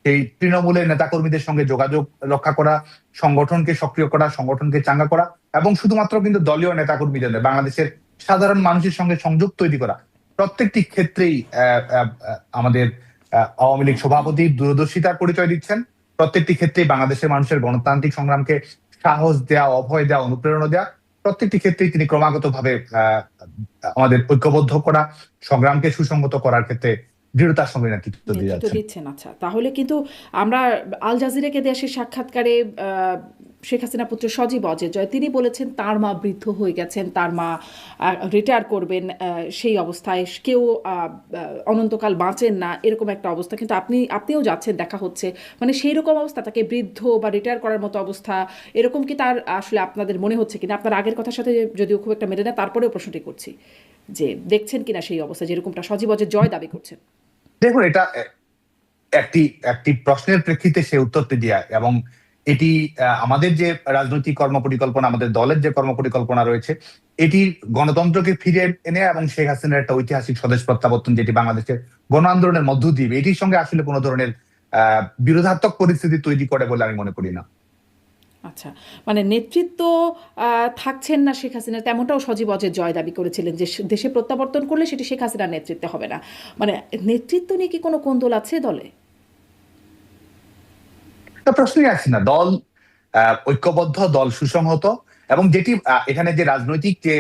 সেই তৃণমূলের নেতাকর্মীদের সঙ্গে যোগাযোগ রক্ষা করা, সংগঠনকে সক্রিয় করা, সংগঠনকে চাঙ্গা করা, এবং শুধুমাত্র কিন্তু দলীয় নেতাকর্মীদের নয়, বাংলাদেশের সাধারণ মানুষের সঙ্গে সংযোগ তৈরি করা। প্রত্যেকটি ক্ষেত্রেই আমাদের আওয়ামী লীগ সভাপতি দূরদর্শিতার পরিচয় দিচ্ছেন। প্রত্যেকটি ক্ষেত্রেই বাংলাদেশের মানুষের গণতান্ত্রিক সংগ্রামকে সাহস দেওয়া, অভয় দেওয়া, অনুপ্রেরণা দেওয়া, প্রত্যেকটি ক্ষেত্রেই তিনি ক্রমাগতভাবে আমাদের ঐক্যবদ্ধ করা, সংগ্রামকে সুসংহত করার ক্ষেত্রে দৃঢ়তার সঙ্গে নেতৃত্ব দিয়ে নেতৃত্ব যাচ্ছেন। দিচ্ছেন। আচ্ছা, তাহলে কিন্তু আমরা আল জাজিরাকে দেওয়া সেই সাক্ষাৎকারে শেখ হাসিনা পুত্র সজীব অজয় তিনি বলেছেন তার মা বৃদ্ধ হয়ে গেছেন, তার মা রিটায়ার করবেন, সেই অবস্থায় কেউ অনন্তকাল বাঁচেন না, এরকম একটা অবস্থা। কিন্তু আপনিও যাচ্ছেন, দেখা হচ্ছে, মানে সেই রকম অবস্থা, তাকে বৃদ্ধ বা রিটায়ার করার মতো অবস্থা এরকম কি তার আসলে আপনাদের মনে হচ্ছে কিনা? আপনার আগের কথার সাথে যদিও খুব একটা মেলে না, তারপরেও প্রশ্নটি করছি যে দেখছেন কিনা সেই অবস্থা যেরকমটা সজীব অজয় দাবি করছেন। দেখুন, এটা একটি একটি প্রশ্নের প্রেক্ষিতে সে উত্তরটি দেয়া, এবং এটি আমাদের যে রাজনৈতিক কর্মপরিকল্পনা, আমাদের দলের যে কর্মপরিকল্পনা রয়েছে, এটি গণতন্ত্রকে ফিরিয়ে এনে এবং শেখ হাসিনার একটা ঐতিহাসিক স্বদেশ প্রত্যাবর্তন, যেটি বাংলাদেশের গণ আন্দোলনের মধ্য দিয়ে, এটির সঙ্গে আসলে কোনো ধরনের বিরোধাত্মক পরিস্থিতি তৈরি করে বলে আমি মনে করি না। আচ্ছা, মানে নেতৃত্ব থাকছেন না শেখ হাসিনা, তেমনটাও সজীব জয় দাবি করেছিলেন যে দেশে প্রত্যাবর্তন করলে সেটি শেখ হাসিনার নেতৃত্বে হবে না। মানে নেতৃত্ব নিয়ে কি কোনো কোন্দল আছে দলে? প্রশ্নই আসছে না। দল ঐক্যবদ্ধ, দল সুসংহত, এবং যেটি এখানে যে রাজনৈতিক যে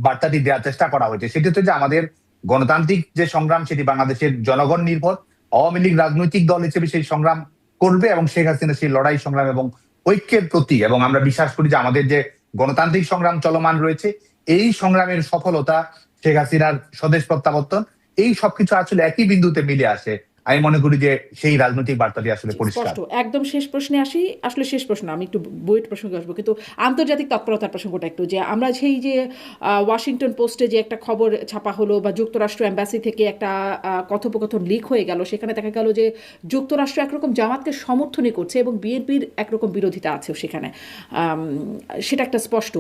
বার্তাটি দেওয়ার চেষ্টা করা হয়েছে, সেটি হচ্ছে যে আমাদের গণতান্ত্রিক যে সংগ্রাম, সেটি বাংলাদেশের জনগণ নির্ভর। আওয়ামী লীগ রাজনৈতিক দল হিসেবে সেই সংগ্রাম করবে, এবং শেখ হাসিনা সেই লড়াই সংগ্রাম এবং ঐক্যের প্রতি, এবং আমরা বিশ্বাস করি যে আমাদের যে গণতান্ত্রিক সংগ্রাম চলমান রয়েছে, এই সংগ্রামের সফলতা, শেখ হাসিনার স্বদেশ প্রত্যাবর্তন, এই সবকিছু আসলে একই বিন্দুতে মিলে আসে। আমি মনে করি যে সেই রাজনৈতিক বার্তাটি আসলে পরিষ্কার। স্পষ্ট। একদম শেষ প্রশ্নে আসি, আসলে শেষ প্রশ্ন, আমি একটু বইয়ের প্রসঙ্গে আসবো, কিন্তু আন্তর্জাতিক তৎপরতার প্রসঙ্গটা একটু, যে আমরা সেই যে ওয়াশিংটন পোস্টে যে একটা খবর ছাপা হলো বা যুক্তরাষ্ট্র এম্বাসি থেকে একটা কথোপকথন লিক হয়ে গেল, সেখানে দেখা গেল যে যুক্তরাষ্ট্র একরকম জামাতকে সমর্থনই করছে এবং বিএনপির একরকম বিরোধিতা আছেও সেখানে, সেটা একটা স্পষ্ট।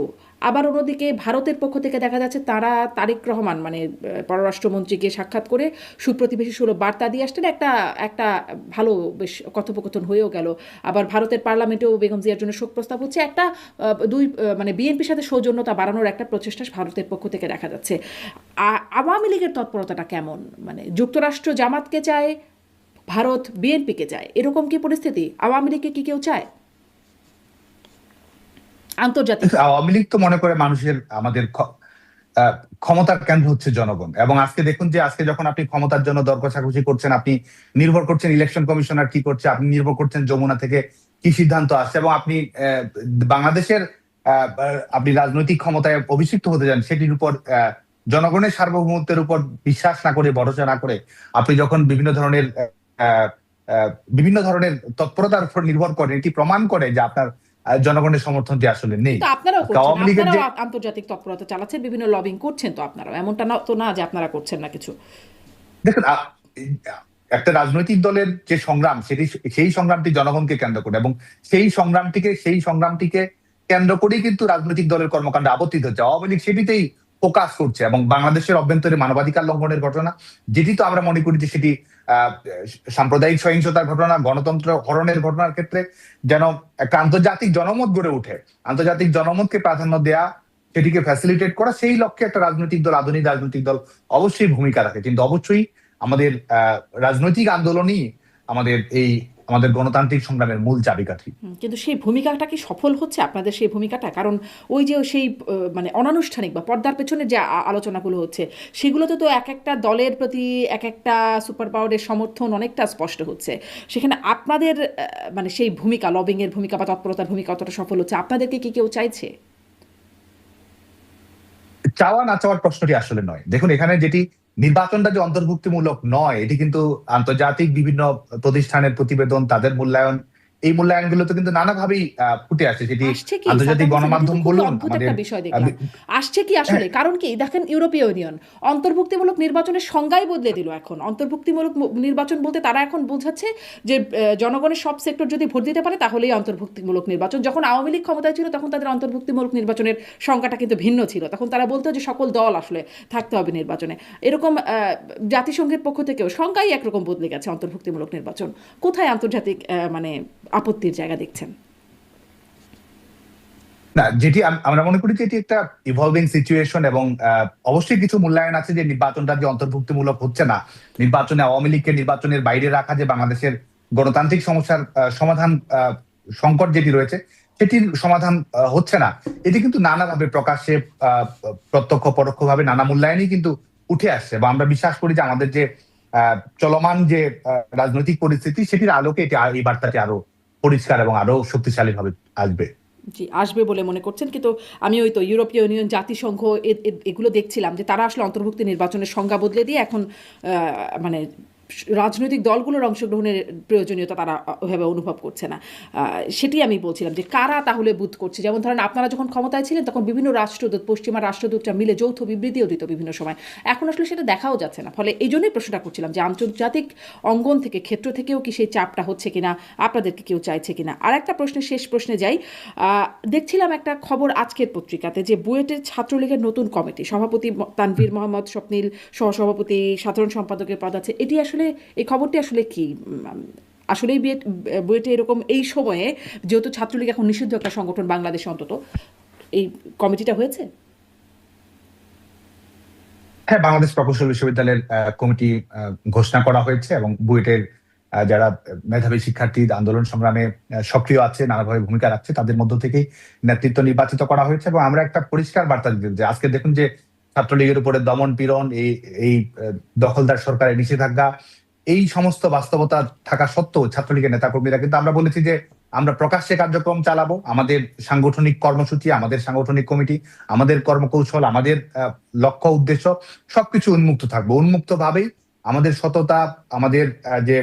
আবার অন্যদিকে ভারতের পক্ষ থেকে দেখা যাচ্ছে তারা তারেক রহমান মানে পররাষ্ট্রমন্ত্রীকে সাক্ষাৎ করে সুপ্রতিবেশী সুলভ বার্তা দিয়ে আসতেন, একটা ভালো বেশ কথোপকথন হয়েও গেল। আবার ভারতের পার্লামেন্টেও বেগম জিয়ার জন্য শোক প্রস্তাব হচ্ছে, একটা মানে বিএনপির সাথে সৌজন্যতা বাড়ানোর একটা প্রচেষ্টা ভারতের পক্ষ থেকে দেখা যাচ্ছে। আওয়ামী লীগের তৎপরতাটা কেমন? মানে যুক্তরাষ্ট্র জামাতকে চায়, ভারত বিএনপিকে চায়, এরকম কি পরিস্থিতি? আওয়ামী লীগকে কি কেউ চায় আন্তর্জাতিক? আওয়ামী লীগ তো মনে করে মানুষের, আমাদের ক্ষমতার কেন্দ্র হচ্ছে জনগণ। এবং আজকে দেখুন যে আজকে যখন আপনি ক্ষমতার জন্য দর কষাকষি করছেন, আপনি নির্ভর করছেন ইলেকশন কমিশনার কি করছে, আপনি নির্ভর করছেন যমুনা থেকে কি সিদ্ধান্ত আসছে, এবং আপনি বাংলাদেশের আপনি রাজনৈতিক ক্ষমতায় অভিষিক্ত হতে যান, সেটির উপর জনগণের সার্বভৌমত্বের উপর বিশ্বাস না করে, ভরসা না করে, আপনি যখন বিভিন্ন ধরনের তৎপরতার উপর নির্ভর করেন, এটি প্রমাণ করে যে আপনার জনগণের সমর্থনটি আসলে নেই। তো আপনারাও আওয়ামী লীগের যে আন্তর্জাতিক তৎপরতা চালাচ্ছেন, বিভিন্ন লবিং করছেন, তো আপনারাও এমনটা না তো না যে আপনারা করছেন না কিছু। দেখুন, একটা রাজনৈতিক দলের যে সংগ্রাম, সেই সংগ্রামটি জনগণকে কেন্দ্র করে, এবং সেই সংগ্রামটিকে কেন্দ্র করেই কিন্তু রাজনৈতিক দলের কর্মকাণ্ড আবর্তিত হচ্ছে। আওয়ামী লীগ সেটিতেই ফোকাস করছে এবং বাংলাদেশের অভ্যন্তরে মানবাধিকার লঙ্ঘনের ঘটনা, যেটি তো আমরা মনে করি যে সেটি সাম্প্রদায়িক সহিংসতার ঘটনা, গণতন্ত্র হরণের ঘটনার ক্ষেত্রে যেন একটা আন্তর্জাতিক জনমত গড়ে ওঠে, আন্তর্জাতিক জনমতকে প্রাধান্য দেয়া, সেটিকে ফ্যাসিলিটেট করা, সেই লক্ষ্যে একটা রাজনৈতিক দল, আধুনিক রাজনৈতিক দল অবশ্যই ভূমিকা রাখে। কিন্তু অবশ্যই আমাদের রাজনৈতিক আন্দোলনই আমাদের গণতান্ত্রিক সংগ্রামের মূল চাবিকাঠি। কিন্তু সেই ভূমিকাটা কি সফল হচ্ছে আপনাদের সেই ভূমিকাটা? কারণ ওই যে সেই মানে অনানুষ্ঠানিক বা পর্দার পেছনে যে আলোচনাগুলো হচ্ছে সেগুলোতে তো এক একটা দলের প্রতি এক একটা সুপার পাওয়ারের সমর্থন অনেকটা স্পষ্ট হচ্ছে। সেখানে আপনাদের মানে সেই ভূমিকা, লবিং এর ভূমিকা বা তৎপরতার ভূমিকা কতটা সফল হচ্ছে? আপনাদেরকে কি কেউ চাইছে? চাওয়া না চাওয়ার প্রশ্নটি আসলে নয়। দেখুন, এখানে যেটি নির্বাচনটা যে অন্তর্ভুক্তিমূলক নয়, এটি কিন্তু আন্তর্জাতিক বিভিন্ন প্রতিষ্ঠানের প্রতিবেদন, তাদের মূল্যায়ন, এই মূল্যায়নগুলো তো কিন্তু নানাভাবেই ফুটে আসে। সেটি আসছে কি আন্তর্জাতিক সাদ্দাম হোসেন? এটা গণমাধ্যম তো খুবই বলুন, অদ্ভুত আমাদের একটা বিষয় দেখলাম। আসছে কি আসলে? কারণ কি দেখেন, ইউরোপীয় ইউনিয়ন অন্তর্ভুক্তিমূলক নির্বাচনের সংজ্ঞাই বদলে দিল। এখন অন্তর্ভুক্তিমূলক নির্বাচন বলতে তারা এখন বোঝাচ্ছে যে জনগণের সব সেক্টর যদি ভোট দিতে পারে তাহলেই অন্তর্ভুক্তিমূলক নির্বাচন। যখন আওয়ামী লীগ ক্ষমতায় ছিল তখন তাদের অন্তর্ভুক্তিমূলক নির্বাচনের সংজ্ঞাটা কিন্তু ভিন্ন ছিল। তখন তারা বলতো যে সকল দল আসলে থাকতে হবে নির্বাচনে। এরকম জাতিসংঘের পক্ষ থেকেও সংজ্ঞাই একরকম বদলে গেছে অন্তর্ভুক্তিমূলক নির্বাচন। কোথায় আন্তর্জাতিক মানে আপত্তির জায়গা দেখছেন? না, যেটি আমরা মনে করি যে এটি একটা ইভলভিং সিচুয়েশন এবং অবশ্যই কিছু মূল্যায়ন আছে যে নির্বাচনটা যে অন্তর্ভুক্তিমূলক হচ্ছে না, নির্বাচনে আওয়ামী লীগকে নির্বাচনের বাইরে রাখা, যে বাংলাদেশের গণতান্ত্রিক সমস্যার সমাধান, সংকট যেটি রয়েছে সেটির সমাধান হচ্ছে না, এটি কিন্তু নানাভাবে প্রকাশ্যে প্রত্যক্ষ পরোক্ষভাবে নানা মূল্যায়নই কিন্তু উঠে আসছে। বা আমরা বিশ্বাস করি যে আমাদের যে চলমান যে রাজনৈতিক পরিস্থিতি, সেটির আলোকে এটি এই বার্তাটি আরো পরিষ্কার এবং আরো শক্তিশালী ভাবে আসবে। জি, আসবে বলে মনে করছেন। কিন্তু আমি ওই তো ইউরোপীয় ইউনিয়ন, জাতিসংঘ এগুলো দেখছিলাম যে তারা আসলে অন্তর্ভুক্তি নির্বাচনের সংজ্ঞা বদলে দিয়ে এখন মানে রাজনৈতিক দলগুলোর অংশগ্রহণের প্রয়োজনীয়তা তারা ওইভাবে অনুভব করছে না। সেটি আমি বলছিলাম যে কারা তাহলে বুথ করছে। যেমন ধরেন আপনারা যখন ক্ষমতায় ছিলেন তখন বিভিন্ন রাষ্ট্রদূত, পশ্চিমা রাষ্ট্রদূতরা মিলে যৌথ বিবৃতিও দিত বিভিন্ন সময়। এখন আসলে সেটা দেখাও যাচ্ছে না। ফলে এই জন্যই প্রশ্নটা করছিলাম যে আন্তর্জাতিক অঙ্গন থেকে, ক্ষেত্র থেকেও কি সেই চাপটা হচ্ছে কিনা, আপনাদেরকে কেউ চাইছে কিনা। আর একটা প্রশ্নের, শেষ প্রশ্নে যাই। দেখছিলাম একটা খবর আজকের পত্রিকাতে যে বুয়েটের ছাত্রলীগের নতুন কমিটি, সভাপতি তানভীর মোহাম্মদ স্বপ্নীল, সহসভাপতি, সাধারণ সম্পাদকের পদ আছে। এটি আসলে, এই খবরটি আসলে কি? আসলেই বুয়েটে এরকম এই সময়ে, যেহেতু ছাত্রলীগ এখন নিষিদ্ধ একটা সংগঠন বাংলাদেশে, অন্তত এই কমিটিটা হয়েছে? হ্যাঁ, বাংলাদেশ প্রকৌশল বিশ্ববিদ্যালয়ের কমিটি ঘোষণা করা হয়েছে এবং বুয়েটের যারা মেধাবী শিক্ষার্থী আন্দোলন সংগ্রামে সক্রিয় আছে, নানাভাবে ভূমিকা রাখছে, তাদের মধ্য থেকেই নেতৃত্ব নির্বাচিত করা হয়েছে। এবং আমরা একটা পরিষ্কার বার্তা দিতে, যে আজকে দেখুন যে ছাত্রলীগের উপরে দমন পীড়ন, এই দখলদার সরকারের নিষেধাজ্ঞা, এই সমস্ত বাস্তবতা থাকা সত্ত্বেও ছাত্রলীগের নেতাকর্মীরা কিন্তু, আমরা বলেছি যে আমরা প্রকাশ্যে কার্যক্রম চালাবো, আমাদের সাংগঠনিক কর্মসূচি, আমাদের সাংগঠনিক কমিটি, আমাদের কর্মকৌশল, আমাদের লক্ষ্য উদ্দেশ্য সবকিছু উন্মুক্ত থাকবো। উন্মুক্ত ভাবেই আমাদের সততা, আমাদের যে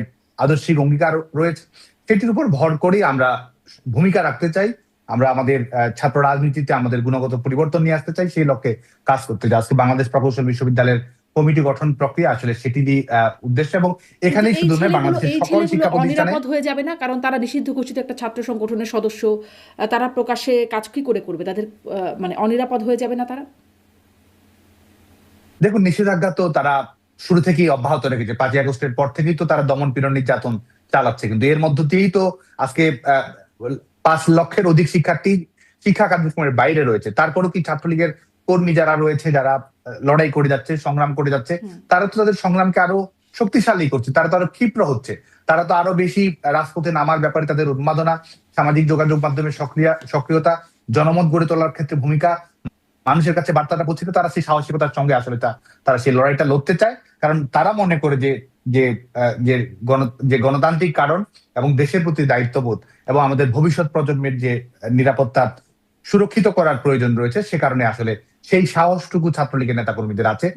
আদর্শিক অঙ্গীকার রয়েছে সেটির উপর ভর করেই আমরা ভূমিকা রাখতে চাই। আমরা আমাদের ছাত্র রাজনীতিতে আমাদের গুণগত পরিবর্তন নিয়ে আসতে চাই, সেই লক্ষ্যে কাজ করতে চাই। আজকে বাংলাদেশ প্রকৌশল বিশ্ববিদ্যালয়ের কমিটি গঠন প্রক্রিয়া আসলে সেটিরই উদ্দেশ্য। এবং এখানেই শুধু নয়, বাংলাদেশের সকল শিক্ষা প্রতিষ্ঠানে অনিরাপদ হয়ে যাবে না? কারণ তারা নিষিদ্ধ ঘোষিত একটা ছাত্র সংগঠনের সদস্য, তারা প্রকাশ্যে কাজ কি করে করবে? তাদের মানে অনিরাপদ হয়ে যাবে না তারা? দেখুন, নিষেধাজ্ঞা তো তারা শুরু থেকেই অব্যাহত রেখেছে। 5ই আগস্টের পর থেকেই তো তারা দমন পীড়ন নির্যাতন চালাচ্ছে। কিন্তু এর মধ্য দিয়েই তো আজকে 5 লক্ষের অধিক শিক্ষার্থী শিক্ষা কার্যক্রমের বাইরে রয়েছে। তারপরও কি ছাত্রলীগের কর্মী যারা রয়েছে, যারা লড়াই করে যাচ্ছে, সংগ্রাম করে যাচ্ছে, তারা তো তাদের সংগ্রামকে আরো শক্তিশালী করছে, তারা তো আরো ক্ষিপ্র হচ্ছে, তারা তো আরো বেশি রাজপথে নামার ব্যাপারে তাদের উন্মাদনা, সামাজিক যোগাযোগ মাধ্যমে সক্রিয়তা, জনমত গড়ে তোলার ক্ষেত্রে ভূমিকা, মানুষের কাছে বার্তাটা পৌঁছে, তারা সেই সাহসিকতার সঙ্গে আসলে তারা সেই লড়াইটা লড়তে চায়। কারণ তারা মনে করে যে গণতান্ত্রিক কারণ এবং দেশের প্রতি দায়িত্ববোধ এবং আমাদের ভবিষ্যৎ প্রজন্মের যে নিরাপত্তা সুরক্ষিত করার প্রয়োজন রয়েছে, সে কারণে আসলে সেই সাহসটুকু ছাত্রলীগের নেতাকর্মীদের আছে।